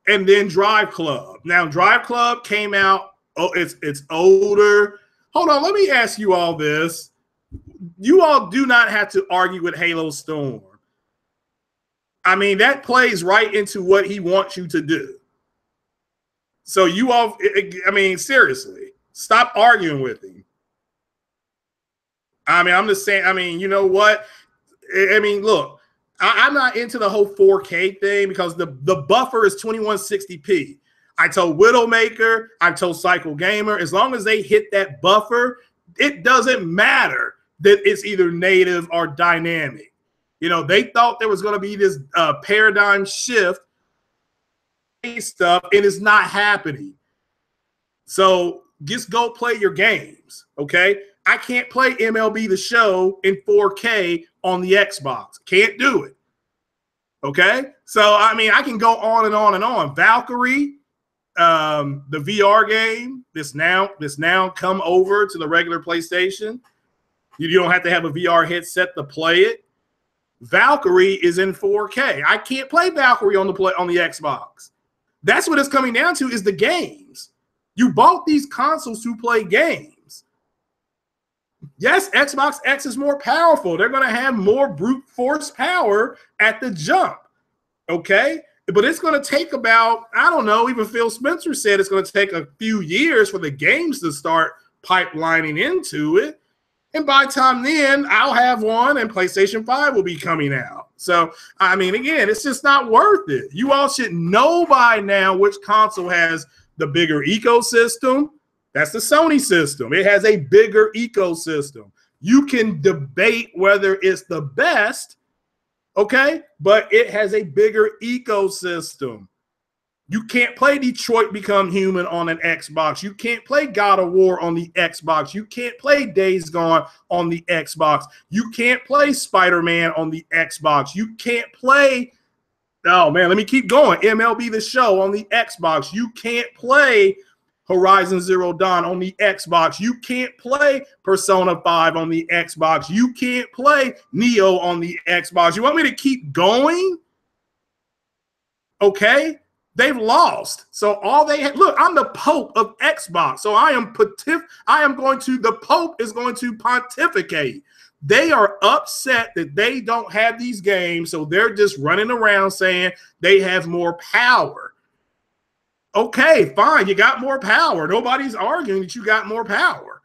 and then Drive Club. Now, Drive Club came out, it's older. Hold on, let me ask you all this. You all do not have to argue with Halo Storm. I mean, that plays right into what he wants you to do. So you all, I mean, seriously, stop arguing with him. I mean, I'm just saying, I mean, you know what? I mean, look, I'm not into the whole 4K thing because the buffer is 2160p. I told Widowmaker, I told Cycle Gamer, as long as they hit that buffer, it doesn't matter that it's either native or dynamic. You know, they thought there was going to be this paradigm shift stuff, and it's not happening. So just go play your games, okay? I can't play MLB The Show in 4K on the Xbox. Can't do it. Okay? So, I mean, I can go on and on and on. Valkyrie, the VR game, this now come over to the regular PlayStation. You don't have to have a VR headset to play it. Valkyrie is in 4K. I can't play Valkyrie on the Xbox. That's what it's coming down to, is the games. You bought these consoles to play games. Yes, Xbox X is more powerful. They're going to have more brute force power at the jump, okay? But it's going to take about, I don't know, even Phil Spencer said it's going to take a few years for the games to start pipelining into it. And by the time then, I'll have one and PlayStation 5 will be coming out. So, I mean, again, it's just not worth it. You all should know by now which console has the bigger ecosystem. That's the Sony system. It has a bigger ecosystem. You can debate whether it's the best, okay? But it has a bigger ecosystem. You can't play Detroit Become Human on an Xbox. You can't play God of War on the Xbox. You can't play Days Gone on the Xbox. You can't play Spider-Man on the Xbox. You can't play, oh man, let me keep going, MLB The Show on the Xbox. You can't play Horizon Zero Dawn on the Xbox. You can't play Persona 5 on the Xbox. You can't play Neo on the Xbox. You want me to keep going? Okay. They've lost. So all they had, look, I'm the Pope of Xbox. So the Pope is going to pontificate. They are upset that they don't have these games. So they're just running around saying they have more power. Okay, fine. You got more power. Nobody's arguing that you got more power,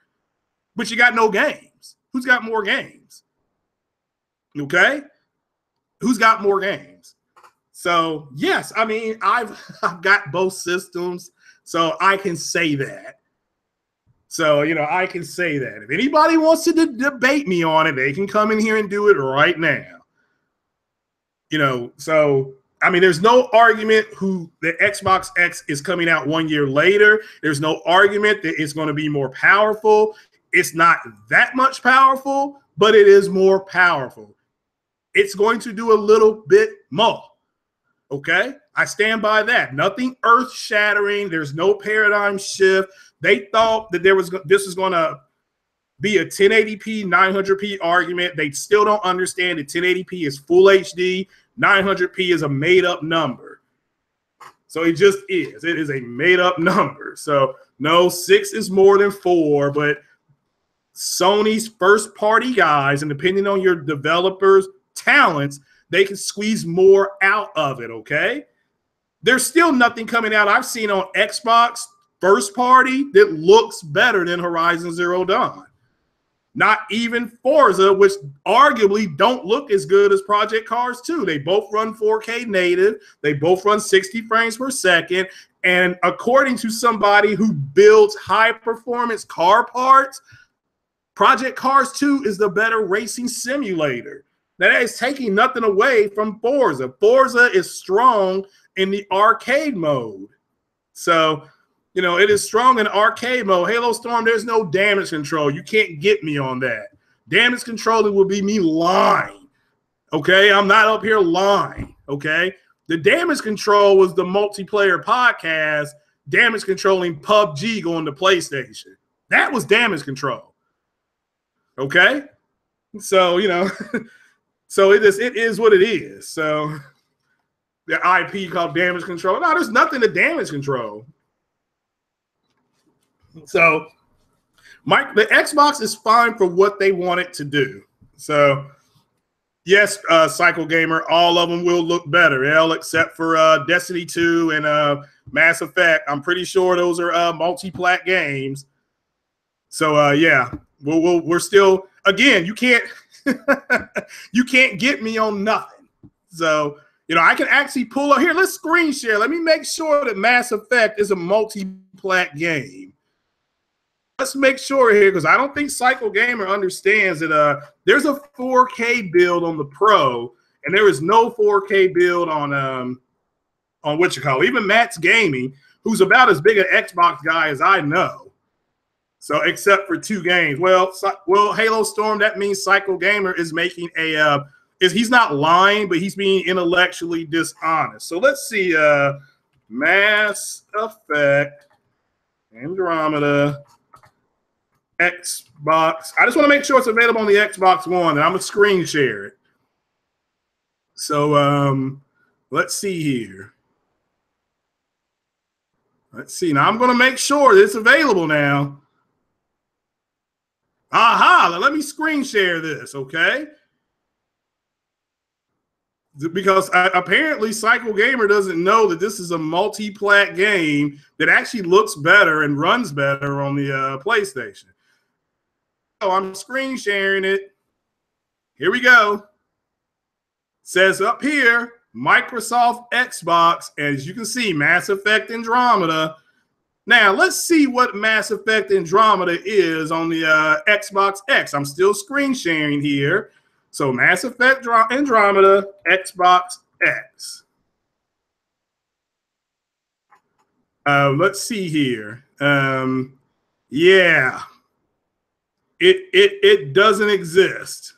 but you got no games. Who's got more games? Okay. Who's got more games? So yes, I mean, I've got both systems, so I can say that. So, you know, I can say that. If anybody wants to debate me on it, they can come in here and do it right now. You know, so, I mean, there's no argument the Xbox X is coming out 1 year later. There's no argument that it's going to be more powerful. It's not that much powerful, but it is more powerful. It's going to do a little bit more. Okay, I stand by that. Nothing earth-shattering. There's no paradigm shift. They thought that this was going to be a 1080p, 900p argument. They still don't understand that 1080p is full HD. 900p is a made-up number. So it just is. It is a made-up number. So no, 6 is more than 4, but Sony's first-party guys, and depending on your developers' talents, they can squeeze more out of it, okay? There's still nothing coming out I've seen on Xbox first party that looks better than Horizon Zero Dawn. Not even Forza, which arguably don't look as good as Project Cars 2. They both run 4K native. They both run 60 frames per second. And according to somebody who builds high-performance car parts, Project Cars 2 is the better racing simulator. That is taking nothing away from Forza. Forza is strong in the arcade mode. So, you know, it is strong in arcade mode. Halo Storm, there's no damage control. You can't get me on that. Damage controlling will be me lying. Okay? I'm not up here lying. Okay? The damage control was the multiplayer podcast damage controlling PubG going to PlayStation. That was damage control. Okay? So, you know, so it is what it is. So the IP called damage control. No, there's nothing to damage control. So the Xbox is fine for what they want it to do. So yes, Cycle Gamer, all of them will look better, except for Destiny 2 and Mass Effect. I'm pretty sure those are multi-plat games. So yeah, we're still, again, you can't you can't get me on nothing. So, you know, I can actually pull up here. Let's screen share. Let me make sure that Mass Effect is a multi-plat game. Let's make sure here, because I don't think Cycle Gamer understands that there's a 4K build on the Pro, and there is no 4K build on what you call it. Even Matt's Gaming, who's about as big an Xbox guy as I know. So except for 2 games. Well, Halo Storm, that means Cycle Gamer is making he's not lying, but he's being intellectually dishonest. So let's see, Mass Effect, Andromeda, Xbox. I just want to make sure it's available on the Xbox One, and I'm going to screen share it. So let's see here. Let's see. Now I'm going to make sure that it's available now. Aha, let me screen share this, okay? Because apparently Cycle Gamer doesn't know that this is a multi-plat game that actually looks better and runs better on the PlayStation. So I'm screen sharing it. Here we go. It says up here, Microsoft Xbox, and as you can see, Mass Effect Andromeda. Now, let's see what Mass Effect Andromeda is on the Xbox X. I'm still screen sharing here. So Mass Effect Andromeda, Xbox X. Let's see here. Yeah. It doesn't exist.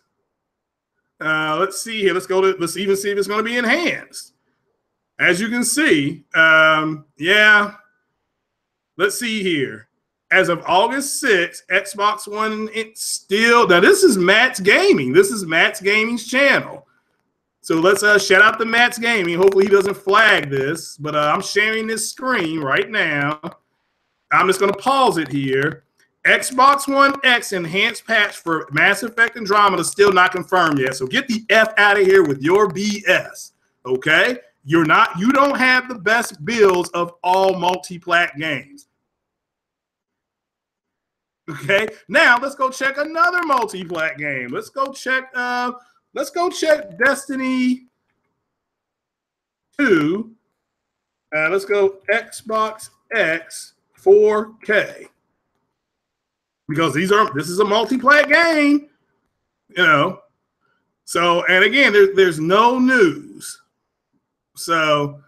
Let's see here. Let's even see if it's going to be enhanced. As you can see, yeah. Let's see here. As of August 6th, Xbox One, it's still, now this is Matt's Gaming. This is Matt's Gaming's channel. So let's shout out to Matt's Gaming. Hopefully he doesn't flag this, but I'm sharing this screen right now. I'm just going to pause it here. Xbox One X enhanced patch for Mass Effect Andromeda still not confirmed yet. So get the F out of here with your BS, okay? You don't have the best builds of all multi-plat games. Okay, now let's go check another multi-plat game. Let's go check Destiny 2. Let's go Xbox X 4K. Because this is a multi-plat game, you know. So, and again, there's no news. So,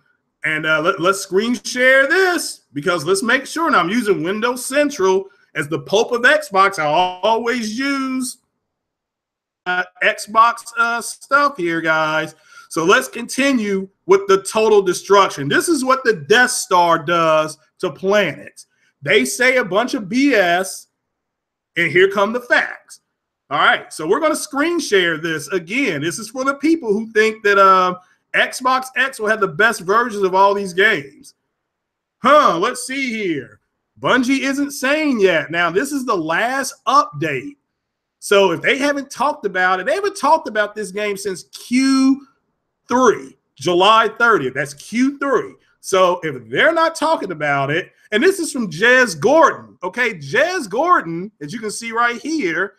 and let's screen share this, because let's make sure. Now I'm using Windows Central as the Pope of Xbox. I always use Xbox stuff here, guys. So let's continue with the total destruction. This is what the Death Star does to planets. They say a bunch of BS, and here come the facts. All right, so we're going to screen share this again. This is for the people who think that Xbox X will have the best versions of all these games. Let's see here. Bungie isn't saying yet. Now, this is the last update. So if they haven't talked about it, they haven't talked about this game since Q3, July 30th. That's Q3. So if they're not talking about it, and this is from Jez Gordon, okay? Jez Gordon, as you can see right here,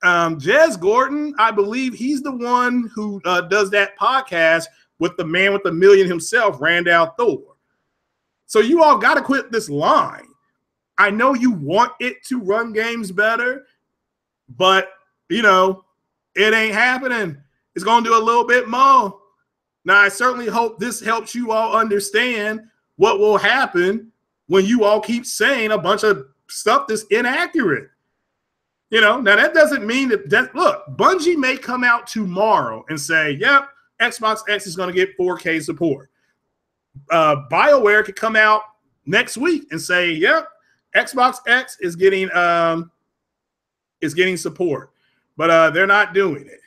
Jez Gordon, I believe he's the one who does that podcast with the man with the million himself, Randall Thor. So you all got to quit this line. I know you want it to run games better, but, you know, it ain't happening. It's going to do a little bit more. Now, I certainly hope this helps you all understand what will happen when you all keep saying a bunch of stuff that's inaccurate. You know, now that doesn't mean that look, Bungie may come out tomorrow and say, yep, Xbox X is going to get 4K support. BioWare could come out next week and say, yep, Xbox X is getting support, but they're not doing it.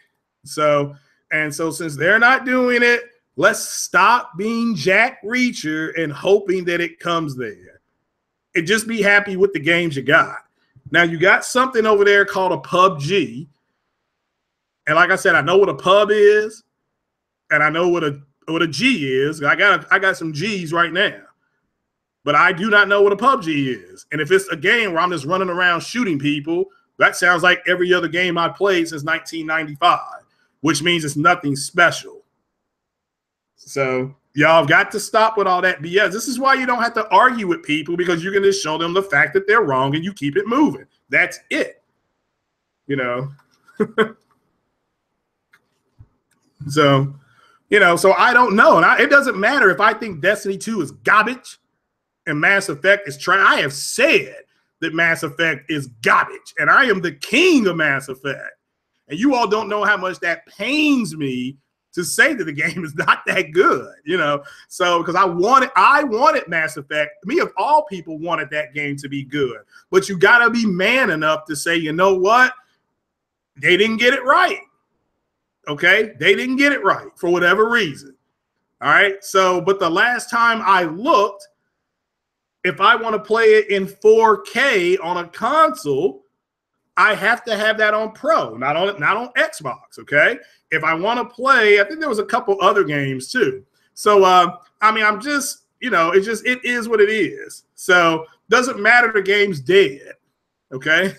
So since they're not doing it, let's stop being Jack Reacher and hoping that it comes there. And just be happy with the games you got. Now you got something over there called a PubG. And like I said, I know what a pub is, and I know what a G is. I got some G's right now. But I do not know what a PubG is. And if it's a game where I'm just running around shooting people, that sounds like every other game I played since 1995, which means it's nothing special. So y'all have got to stop with all that BS. This is why you don't have to argue with people, because you can just show them the fact that they're wrong and you keep it moving. That's it. You know? So, so I don't know. And it doesn't matter if I think Destiny 2 is garbage and Mass Effect is trash. I have said that Mass Effect is garbage, and I am the king of Mass Effect. And you all don't know how much that pains me to say that the game is not that good, So, because I wanted Mass Effect. Me of all people wanted that game to be good. But you got to be man enough to say, you know what? They didn't get it right. Okay? They didn't get it right for whatever reason. All right? So, but the last time I looked, if I want to play it in 4K on a console, I have to have that on Pro, not on Xbox, okay? If I want to play, I think there was a couple other games too. So, I'm just, it is what it is. So, doesn't matter the game's dead, okay?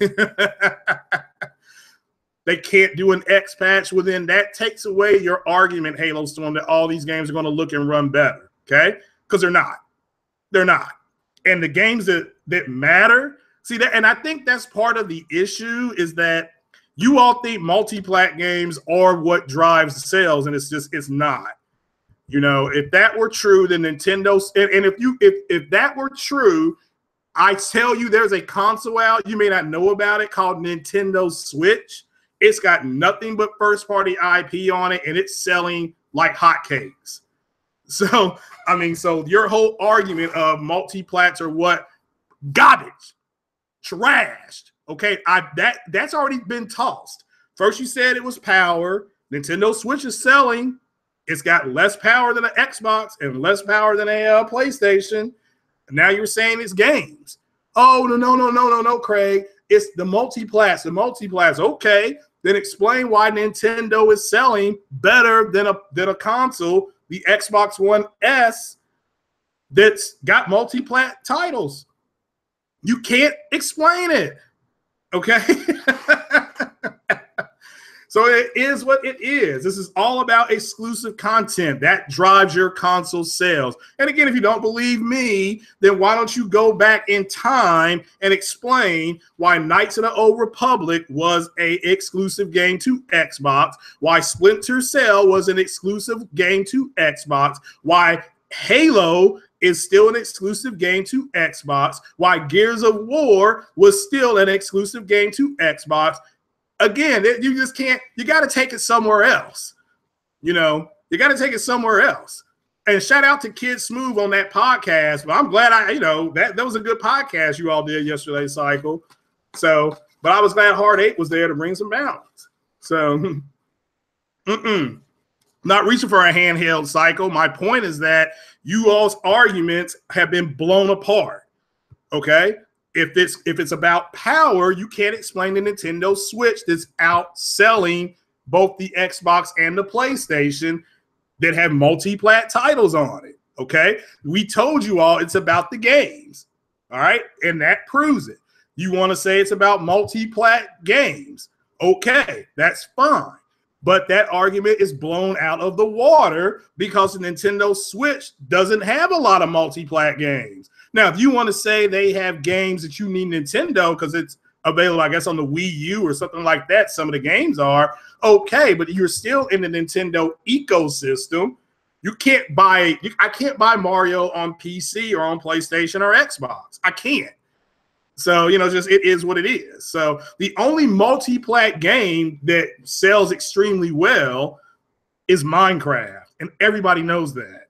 They can't do an X patch within. That takes away your argument, Halo Storm, that all these games are going to look and run better, okay? Because they're not. They're not. And the games that matter, see that, and I think that's part of the issue, is that you all think multi-plat games are what drives sales, and it's not. If that were true, then Nintendo, and if that were true, I tell you, there's a console out, you may not know about it, called Nintendo Switch. It's got nothing but first-party IP on it, and it's selling like hotcakes. So, so your whole argument of multi-plats are what? Garbage. Trashed. Okay, that's already been tossed. First you said it was power. Nintendo Switch is selling. It's got less power than an Xbox and less power than a PlayStation. Now you're saying it's games. Oh, no, Craig. It's the multi-plats. The multi-plats. Okay, then explain why Nintendo is selling better than a console, the Xbox One S, that's got multi-plat titles. You can't explain it, okay? So it is what it is. This is all about exclusive content. That drives your console sales. And again, if you don't believe me, then why don't you go back in time and explain why Knights of the Old Republic was an exclusive game to Xbox, why Splinter Cell was an exclusive game to Xbox, why Halo is still an exclusive game to Xbox, why Gears of War was still an exclusive game to Xbox. Again, you just can't, you got to take it somewhere else. You got to take it somewhere else. And shout out to Kid Smooth on that podcast. But I'm glad that was a good podcast you all did yesterday, Cycle. So, but I was glad Hard 8 was there to bring some balance. So, not reaching for a handheld, Cycle. My point is that you all's arguments have been blown apart. Okay? If it's about power, you can't explain the Nintendo Switch that's outselling both the Xbox and the PlayStation that have multi-plat titles on it, okay? We told you all it's about the games, all right? And that proves it. You want to say it's about multi-plat games, okay, that's fine. But that argument is blown out of the water because the Nintendo Switch doesn't have a lot of multi-plat games. Now, if you want to say they have games that you need Nintendo because it's available, I guess, on the Wii U or something like that, some of the games are, okay, but you're still in the Nintendo ecosystem. I can't buy Mario on PC or on PlayStation or Xbox. I can't. So, just it is what it is. So the only multi-plat game that sells extremely well is Minecraft, and everybody knows that.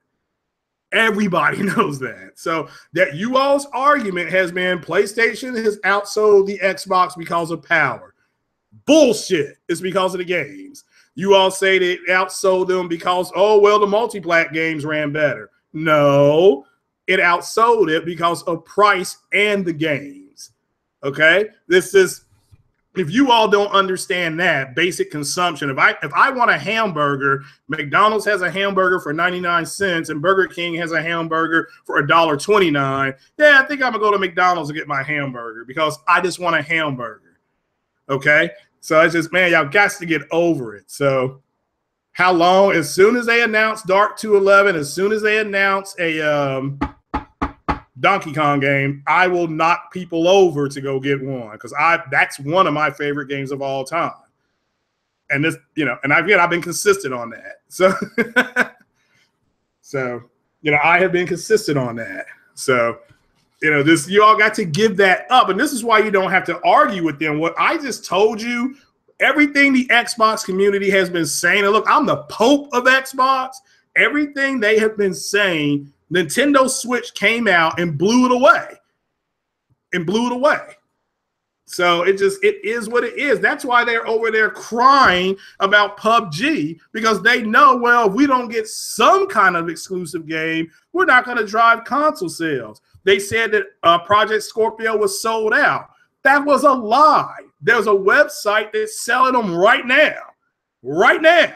Everybody knows that. So that you all's argument has been PlayStation has outsold the Xbox because of power. Bullshit. It's because of the games. You all say that it outsold them because, oh, well, the multi-plat games ran better. No, it outsold it because of price and the games. Okay? This is, if you all don't understand that basic consumption, if I want a hamburger, McDonald's has a hamburger for 99 cents and Burger King has a hamburger for $1.29. Yeah, I think I'm gonna go to McDonald's and get my hamburger because I just want a hamburger. Okay, so it's just, man, y'all got to get over it. So how long? As soon as they announce Dark 211, as soon as they announce a Donkey Kong game, I will knock people over to go get one because that's one of my favorite games of all time. And this, you know, and I've been consistent on that. So, you know, I have been consistent on that. So, you know, this, you all got to give that up, and this is why you don't have to argue with them. What I just told you, everything the Xbox community has been saying, and look, I'm the Pope of Xbox. Everything they have been saying. Nintendo Switch came out and blew it away. So it is what it is. That's why they're over there crying about PubG, because they know, well, if we don't get some kind of exclusive game, we're not going to drive console sales. They said that Project Scorpio was sold out. That was a lie. There's a website that's selling them right now. Right now.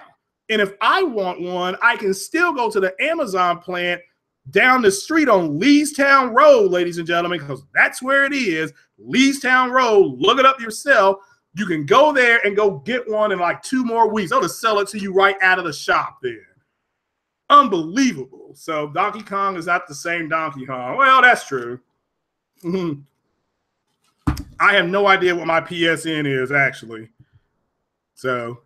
And if I want one, I can still go to the Amazon plant down the street on Leestown Road, ladies and gentlemen, because that's where it is. Leestown Road. Look it up yourself. You can go there and go get one in like 2 more weeks. They'll just sell it to you right out of the shop there. Unbelievable. So Donkey Kong is not the same Donkey Kong. Well, that's true. I have no idea what my PSN is, actually. So...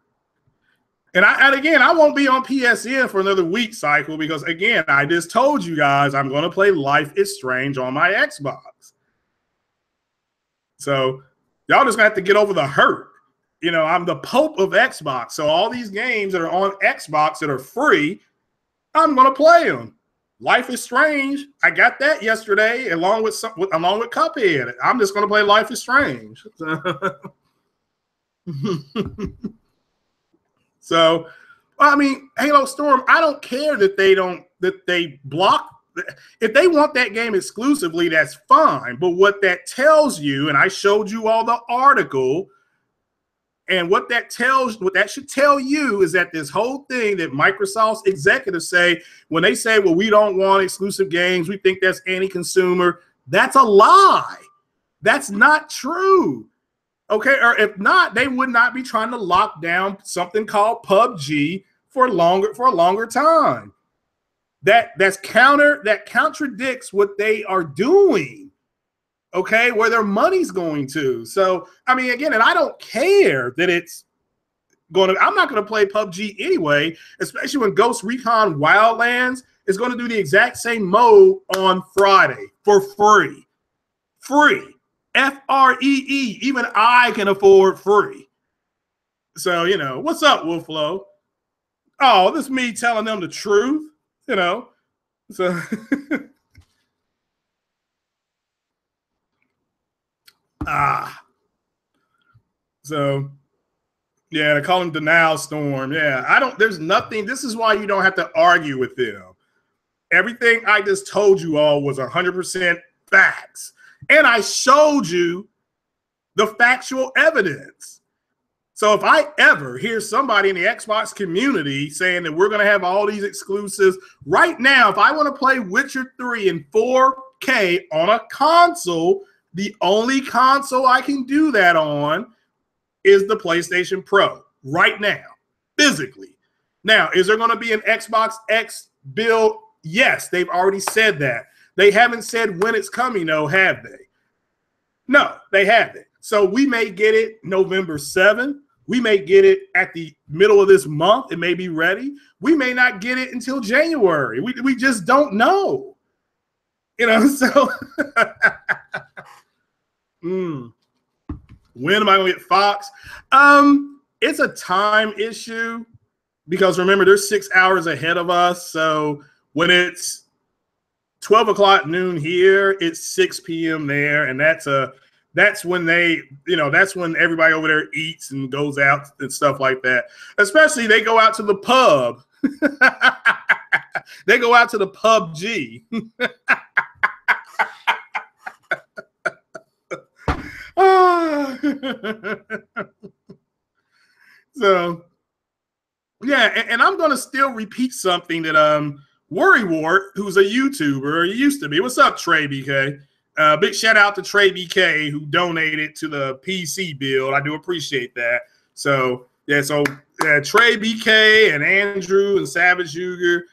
And again, I won't be on PSN for another week cycle because, again, I just told you guys I'm going to play Life is Strange on my Xbox. So y'all just going to have to get over the hurt. You know, I'm the Pope of Xbox. So all these games that are on Xbox that are free, I'm going to play them. Life is Strange, I got that yesterday along with Cuphead. I'm just going to play Life is Strange. So, I mean, Halo Storm, I don't care that they block. If they want that game exclusively, that's fine. But what that tells you, and I showed you all the article, and what that should tell you is that this whole thing that Microsoft's executives say, when they say, well, we don't want exclusive games, we think that's anti-consumer, that's a lie. That's not true. Okay, or if not, they would not be trying to lock down something called PubG for a longer time. That contradicts what they are doing. Okay, where their money's going to. So, I mean, again, and I don't care that it's going to. I'm not going to play PubG anyway, especially when Ghost Recon Wildlands is going to do the exact same mode on Friday for free. Free. Free. Even I can afford free. So, you know, what's up, Wolflow? Oh, this is me telling them the truth, you know. So, so, yeah, they call him Denial Storm. Yeah, there's nothing. This is why you don't have to argue with them. Everything I just told you all was 100% facts. And I showed you the factual evidence. So if I ever hear somebody in the Xbox community saying that we're going to have all these exclusives, right now, if I want to play Witcher 3 in 4K on a console, the only console I can do that on is the PlayStation Pro right now, physically. Now, is there going to be an Xbox X build? Yes, they've already said that. They haven't said when it's coming, though, have they? No, they haven't. So we may get it November 7th. We may get it at the middle of this month. It may be ready. We may not get it until January. We just don't know. You know, so when am I going to get Fox? It's a time issue because remember, they're 6 hours ahead of us. So when it's 12 o'clock noon here. It's 6 p.m. there, and that's when they, that's when everybody over there eats and goes out and stuff like that. Especially they go out to the pub. They go out to the PubG. So, yeah, and I'm going to still repeat something that Worrywart, who's a YouTuber, or he used to be. What's up, Trey BK? Big shout out to Trey BK, who donated to the PC build. I do appreciate that. So, yeah, Trey BK and Andrew and Savage Huger,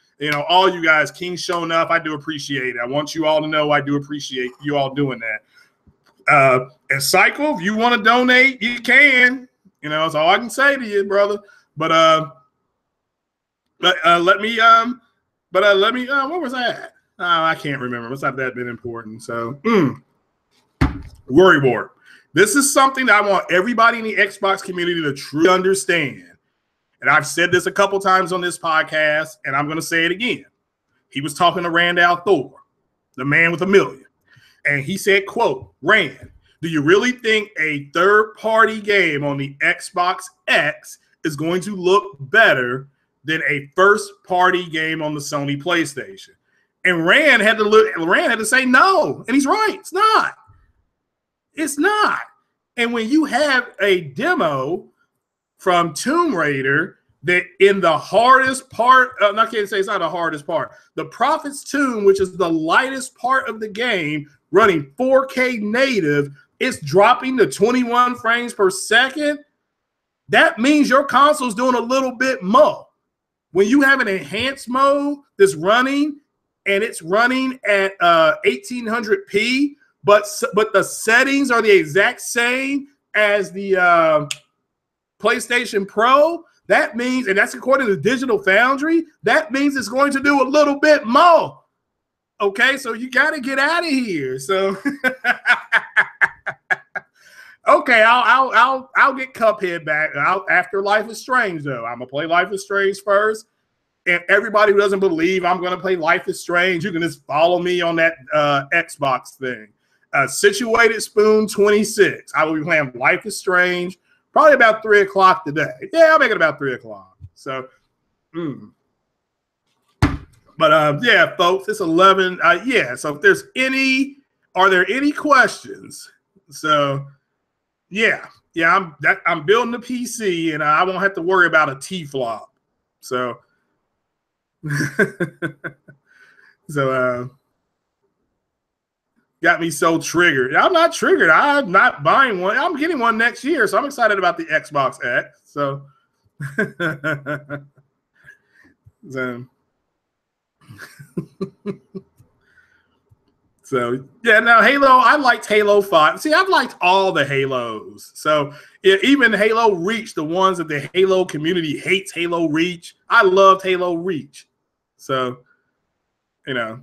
all you guys, King showing up, I do appreciate it. I want you all to know I do appreciate you all doing that. And Cycle, if you want to donate, you can. That's all I can say to you, brother. But let me where was I at? I can't remember. It's not that been important. So, Worrywart. This is something that I want everybody in the Xbox community to truly understand. And I've said this a couple times on this podcast, and I'm going to say it again. He was talking to Randall Thor, the man with $1 million. And he said, quote, Rand, do you really think a third-party game on the Xbox X is going to look better than a first-party game on the Sony PlayStation? And Rand had to say no. And he's right. It's not. It's not. And when you have a demo from Tomb Raider that in the hardest part, I can't say it's not the hardest part, the Prophet's Tomb, which is the lightest part of the game, running 4K native, it's dropping to 21 frames per second. That means your console's doing a little bit more. When you have an enhanced mode that's running, and it's running at 1800p, but the settings are the exact same as the PlayStation Pro, that means, and that's according to Digital Foundry, that means it's going to do a little bit more. Okay, so you got to get out of here. So, okay, I'll get Cuphead back after Life is Strange, though. I'm gonna play Life is Strange first. And everybody who doesn't believe I'm going to play Life is Strange, you can just follow me on that Xbox thing. Situated Spoon 26. I will be playing Life is Strange probably about 3 o'clock today. Yeah, I'll make it about 3 o'clock. So, But, yeah, folks, it's 11. Yeah, so if there's are there any questions? So, yeah, I'm building the PC, and I won't have to worry about a T-flop. So, got me so triggered. I'm not triggered. I'm not buying one. I'm getting one next year, so I'm excited about the Xbox X. So, so yeah. Now Halo, I liked Halo 5. See, I've liked all the Halos. So yeah, even Halo Reach, the ones that the Halo community hates, Halo Reach. I loved Halo Reach. So, that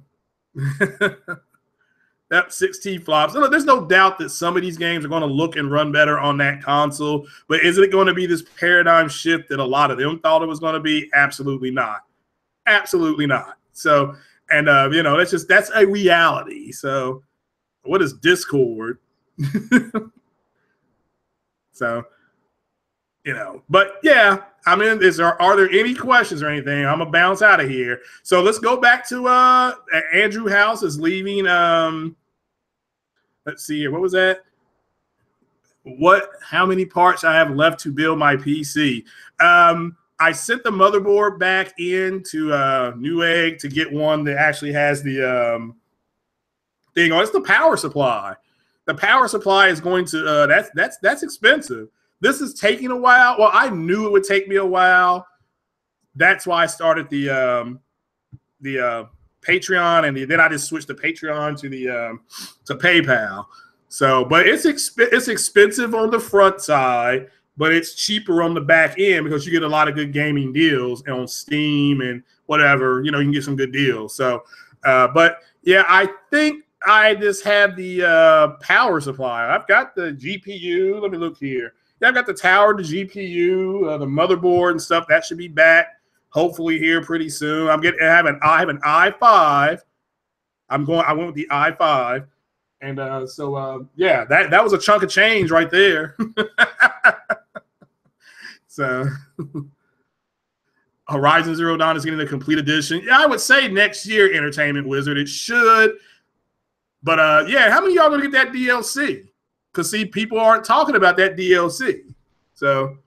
16 flops. There's no doubt that some of these games are going to look and run better on that console. But is it going to be this paradigm shift that a lot of them thought it was going to be? Absolutely not. Absolutely not. So, and that's a reality. So, what is Discord? So, but yeah. I mean, are there any questions or anything? I'm gonna bounce out of here. So let's go back to Andrew House is leaving. Let's see here. What was that? How many parts I have left to build my PC? I sent the motherboard back into Newegg to get one that actually has the thing on. It's the power supply. The power supply is going to that's expensive. This is taking a while. Well, I knew it would take me a while. That's why I started the Patreon, and then I just switched the Patreon to PayPal. So, but it's expensive on the front side, but it's cheaper on the back end because you get a lot of good gaming deals on Steam and whatever. You can get some good deals. So, but yeah, I think I just have the power supply. I've got the GPU. Let me look here. Yeah, I've got the tower, the GPU, the motherboard and stuff. That should be back hopefully here pretty soon. I have an i5. I went with the i5, and yeah, that was a chunk of change right there. So Horizon Zero Dawn is getting the complete edition. Yeah, I would say next year, Entertainment Wizard. It should. But yeah, how many of y'all gonna get that DLC? Because see, people aren't talking about that DLC. So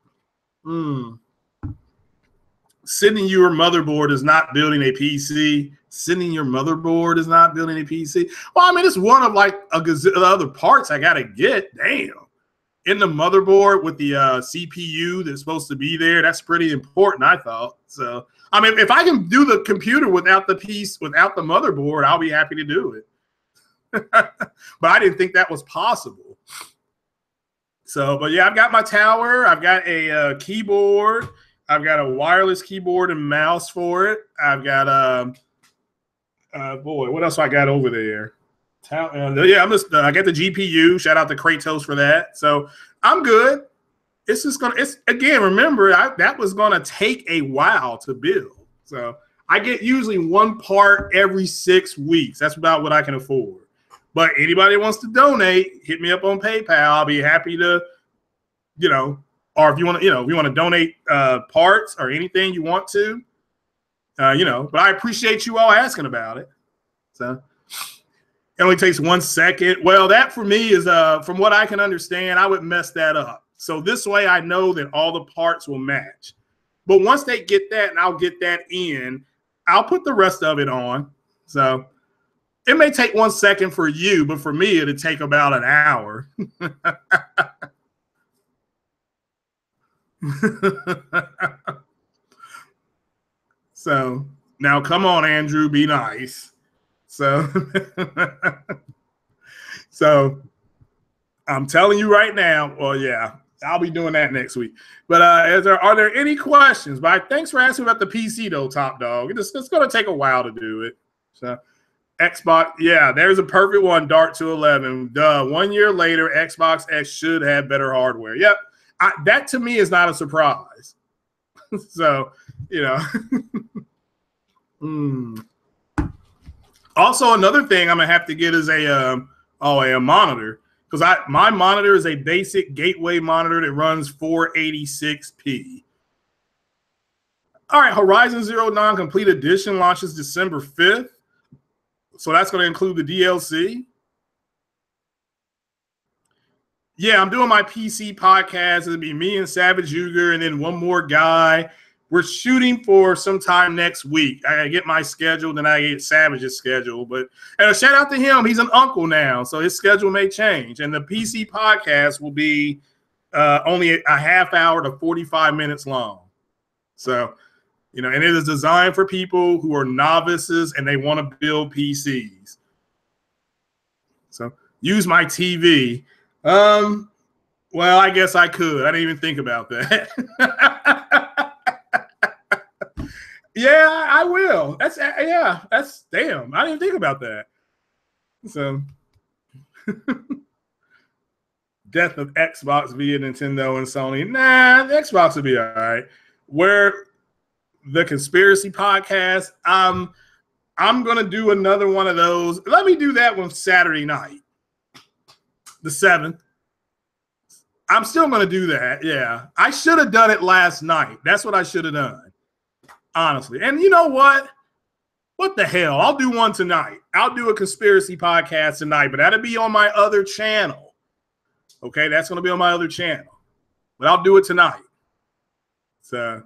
sending your motherboard is not building a PC. Sending your motherboard is not building a PC. Well, I mean, it's one of like a gazillion other parts I gotta get. Damn. In the motherboard with the CPU that's supposed to be there, that's pretty important, I thought. So, I mean, if I can do the computer without the piece, without the motherboard, I'll be happy to do it. But I didn't think that was possible. So, but yeah, I've got my tower. I've got a keyboard. I've got a wireless keyboard and mouse for it. I've got boy, what else I got over there? Yeah, I got the GPU. Shout out to Kratos for that. So I'm good. It's just again, remember, that was gonna take a while to build. So I get usually one part every 6 weeks. That's about what I can afford. But anybody wants to donate, hit me up on PayPal. I'll be happy to, or if you want to, donate parts or anything you want to, but I appreciate you all asking about it. So it only takes 1 second. Well, that for me is, from what I can understand, I would mess that up. So this way I know that all the parts will match. But once they get that and I'll get that in, I'll put the rest of it on. So it may take 1 second for you, but for me, it'll take about an hour. So now come on, Andrew, be nice. So, so I'm telling you right now, well, yeah, I'll be doing that next week. But are there any questions? But thanks for asking about the PC though, Top Dog. It's going to take a while to do it. So Xbox, yeah, there's a perfect one, Dart 211. Duh, 1 year later, Xbox X should have better hardware. Yep, that to me is not a surprise. So, Also, another thing I'm gonna have to get is a monitor, because my monitor is a basic gateway monitor that runs 486p. All right, Horizon Zero Dawn Complete Edition launches December 5th. So that's going to include the DLC. Yeah, I'm doing my PC podcast. It'll be me and Savage Uger and then one more guy. We're shooting for sometime next week. I got to get my schedule, then I get Savage's schedule. But a shout out to him. He's an uncle now, so his schedule may change. And the PC podcast will be only a half hour to 45 minutes long. So, and it is designed for people who are novices and they want to build PCs. So use my TV. Well, I guess I could. I didn't even think about that. Yeah, I will. That's damn. I didn't think about that. So death of Xbox via Nintendo and Sony. Nah, the Xbox will be all right. Where the conspiracy podcast, I'm gonna do another one of those. Let me do that one Saturday night, the 7th. I'm still gonna do that. Yeah, I should have done it last night. That's what I should have done, honestly. And you know what? What the hell? I'll do one tonight. I'll do a conspiracy podcast tonight, but that'll be on my other channel. Okay, that's gonna be on my other channel, but I'll do it tonight. So.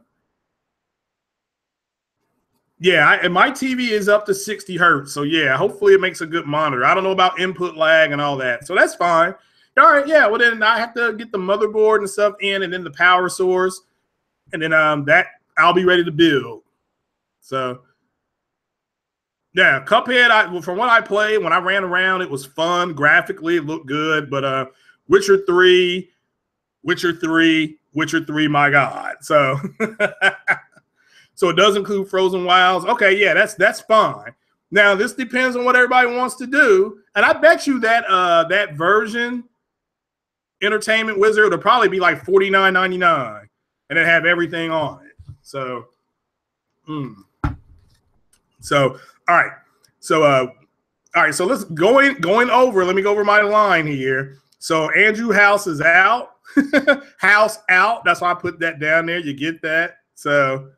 Yeah, and my TV is up to 60 hertz. So, yeah, hopefully it makes a good monitor. I don't know about input lag and all that. So, that's fine. All right, yeah, well, then I have to get the motherboard and stuff in and then the power source. And then that I'll be ready to build. So, yeah, Cuphead, from what I played, when I ran around, it was fun. Graphically, it looked good. But Witcher 3, my God. So... So it does include Frozen Wilds. Okay, yeah, that's fine. Now this depends on what everybody wants to do, and I bet you that that version, Entertainment Wizard, will probably be like $49.99, and it have everything on it. So, so all right. So All right, so let's going over. Let me go over my line here. So Andrew House is out. House out. That's why I put that down there. You get that? So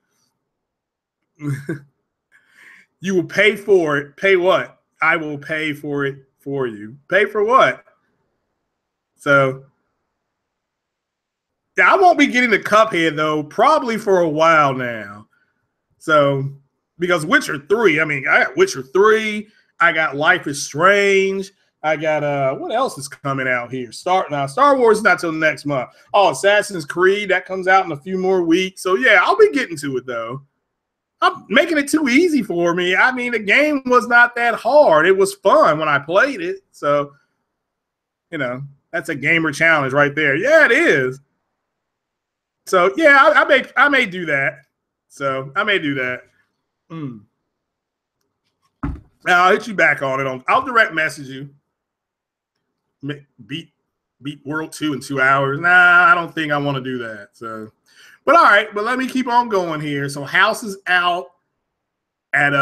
you will pay for it. Pay what? I will pay for it for you. Pay for what? So yeah, I won't be getting the Cuphead though, probably for a while now. So because Witcher 3, I mean, I got Witcher 3, I got Life is Strange, I got what else is coming out here? Star Wars is not till next month. Oh, Assassin's Creed, that comes out in a few more weeks. So yeah, I'll be getting to it though. I'm making it too easy for me. I mean, the game was not that hard. It was fun when I played it. So, you know, that's a gamer challenge right there. Yeah, it is. So yeah, I may do that. So I may do that. I'll hit you back on it. I'll direct message you. Beat World 2 in 2 hours. Nah, I don't think I want to do that. So, but all right. But let me keep on going here. So House is out at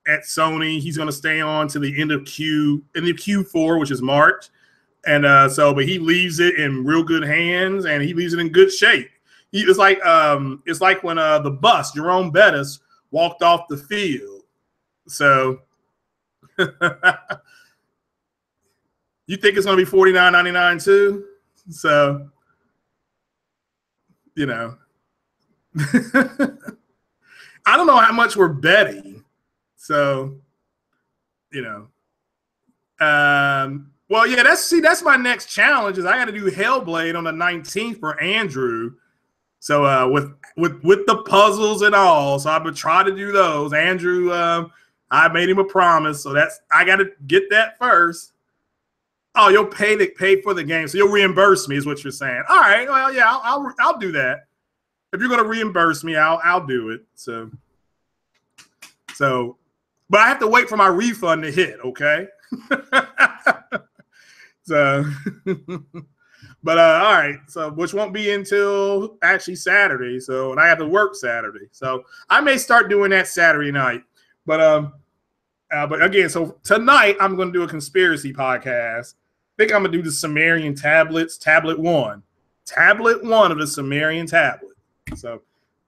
Sony. He's going to stay on to the end of Q4, which is March. And but he leaves it in real good hands, and he leaves it in good shape. It's like when the bus, Jerome Bettis, walked off the field. So you think it's going to be $49.99 too? So, you know, I don't know how much we're betting. So, you know, well, yeah, that's my next challenge is I got to do Hellblade on the 19th for Andrew. So with the puzzles and all, so I'm gonna try to do those. Andrew, I made him a promise, so I got to get that first. Oh, you'll pay for the game, so you'll reimburse me, is what you're saying. All right, well, yeah, I'll do that. If you're gonna reimburse me, I'll do it. So, but I have to wait for my refund to hit. Okay. So, but all right. So, which won't be until actually Saturday. So, and I have to work Saturday. So, I may start doing that Saturday night. But again, so tonight I'm going to do a conspiracy podcast. I think I'm going to do the Sumerian tablets, tablet one of the Sumerian tablet. So,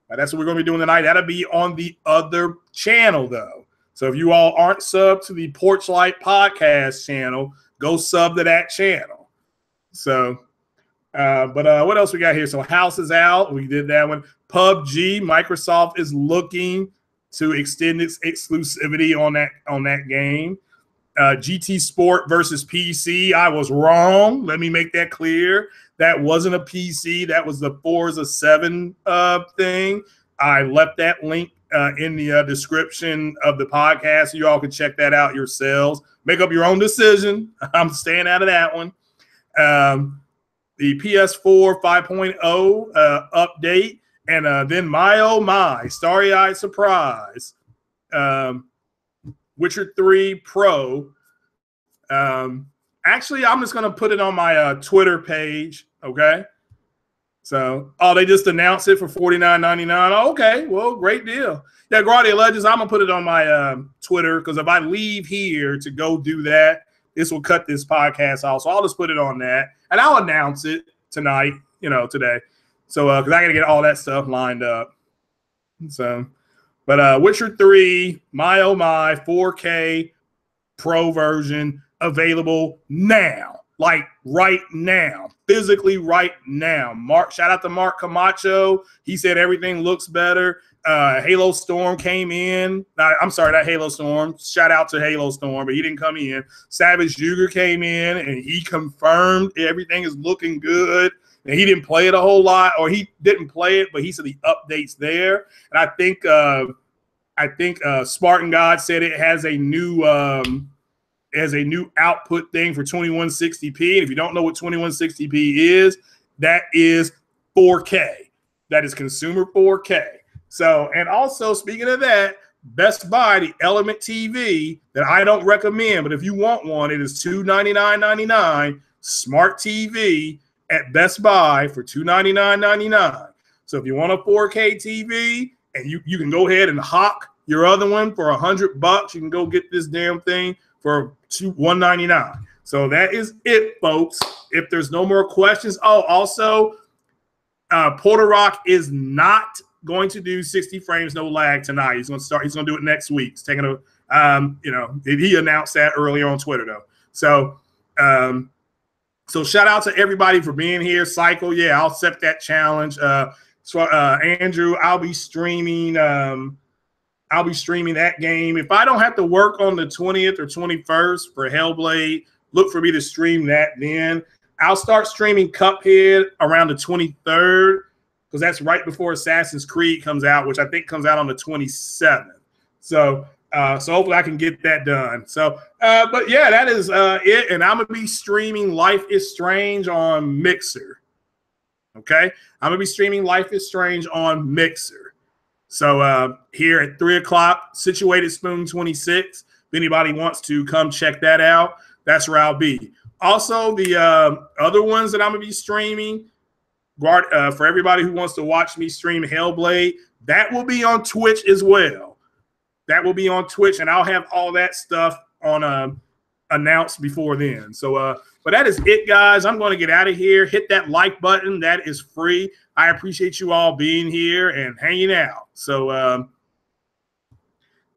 that's what we're going to be doing tonight. That'll be on the other channel, though. So, if you all aren't subbed to the Porchlight Podcast channel, go sub to that channel. So, but what else we got here? So House is out. We did that one. PubG, Microsoft is looking to extend its exclusivity on that game. GT Sport versus PC. I was wrong. Let me make that clear. That wasn't a PC. That was the FORZA 7 thing. I left that link in the description of the podcast. So you all can check that out yourselves. Make up your own decision. I'm staying out of that one. The PS4 5.0 update. And then my, oh my, starry-eyed surprise. Witcher 3 Pro. Actually, I'm just going to put it on my Twitter page, okay? So, they just announced it for $49.99. Oh, okay, well, great deal. Yeah, Guardia Legends, I'm going to put it on my Twitter because if I leave here to go do that, this will cut this podcast off. So I'll just put it on that. And I'll announce it tonight, today. So, because I got to get all that stuff lined up. So, but Witcher 3, my oh my, 4K Pro version available now. Like right now, physically right now. Shout out to Mark Camacho. He said everything looks better. Halo Storm came in. I'm sorry, not Halo Storm. Shout out to Halo Storm, but he didn't come in. Savage Juger came in, and he confirmed everything is looking good. And he didn't play it a whole lot, or he didn't play it, but he said the update's there. And I think Spartan God said it has a new output thing for 2160p. And if you don't know what 2160p is, that is 4K. That is consumer 4K. So, and also speaking of that, Best Buy, the Element TV that I don't recommend, but if you want one, it is $299.99 smart TV at Best Buy for $299.99. So if you want a 4K TV and you can go ahead and hawk your other one for $100, you can go get this damn thing for $199. So that is it, folks. If there's no more questions, also, Porter Rock is not going to do 60 frames no lag tonight. He's going to do it next week. He's taking he announced that earlier on Twitter though. So so shout out to everybody for being here. Cycle, yeah, I'll accept that challenge. Andrew, I'll be streaming that game. If I don't have to work on the 20th or 21st for Hellblade, look for me to stream that then. I'll start streaming Cuphead around the 23rd because that's right before Assassin's Creed comes out, which I think comes out on the 27th. So hopefully I can get that done. So, but yeah, that is it. And I'm going to be streaming Life is Strange on Mixer. Okay? I'm going to be streaming Life is Strange on Mixer. So here at 3 o'clock, Situated Spoon 26. If anybody wants to come check that out, that's where I'll be. Also, the other ones that I'm going to be streaming, for everybody who wants to watch me stream Hellblade, that will be on Twitch as well. That will be on Twitch, and I'll have all that stuff on announced before then. So, but that is it, guys. I'm going to get out of here. Hit that like button. That is free. I appreciate you all being here and hanging out. So,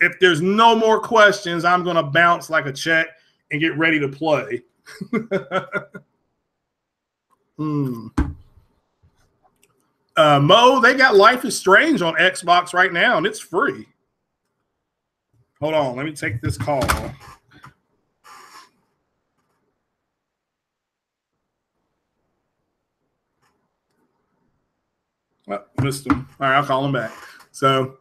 if there's no more questions, I'm going to bounce like a check and get ready to play. Mo, they got Life is Strange on Xbox right now, and it's free. Hold on, let me take this call. Oh, missed him. All right, I'll call him back. So,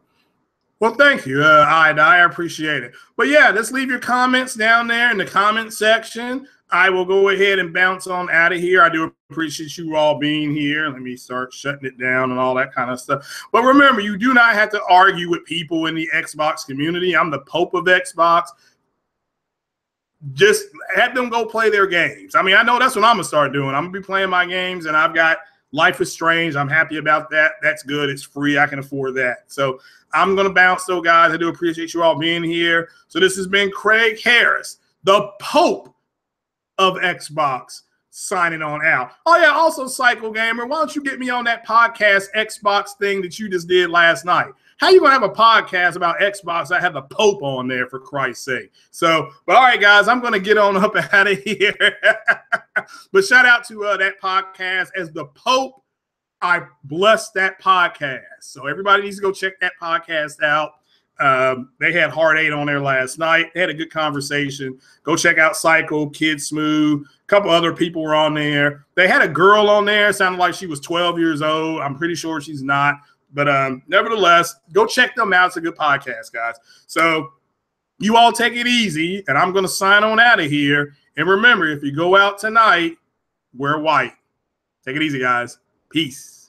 well, thank you, I appreciate it. But yeah, just leave your comments down there in the comment section. I will go ahead and bounce on out of here. I do appreciate you all being here. Let me start shutting it down and all that kind of stuff. But remember, you do not have to argue with people in the Xbox community. I'm the Pope of Xbox. Just have them go play their games. I mean, I know that's what I'm going to start doing. I'm going to be playing my games, and I've got Life is Strange. I'm happy about that. That's good. It's free. I can afford that. So I'm going to bounce, though, guys. I do appreciate you all being here. So this has been Craig Harris, the Pope of Xbox, signing on out. Oh yeah, also Cycle Gamer, why don't you get me on that podcast Xbox thing that you just did last night? How you gonna have a podcast about Xbox? I have the Pope on there, for Christ's sake. So, but all right, guys, I'm gonna get on up out of here. But shout out to that podcast as the Pope. I bless that podcast. So everybody needs to go check that podcast out. They had Hard 8 on there last night. They had a good conversation. Go check out Cycle, Kid Smooth. A couple other people were on there. They had a girl on there. It sounded like she was 12 years old. I'm pretty sure she's not. But nevertheless, go check them out. It's a good podcast, guys. So you all take it easy, and I'm going to sign on out of here. And remember, if you go out tonight, wear white. Take it easy, guys. Peace.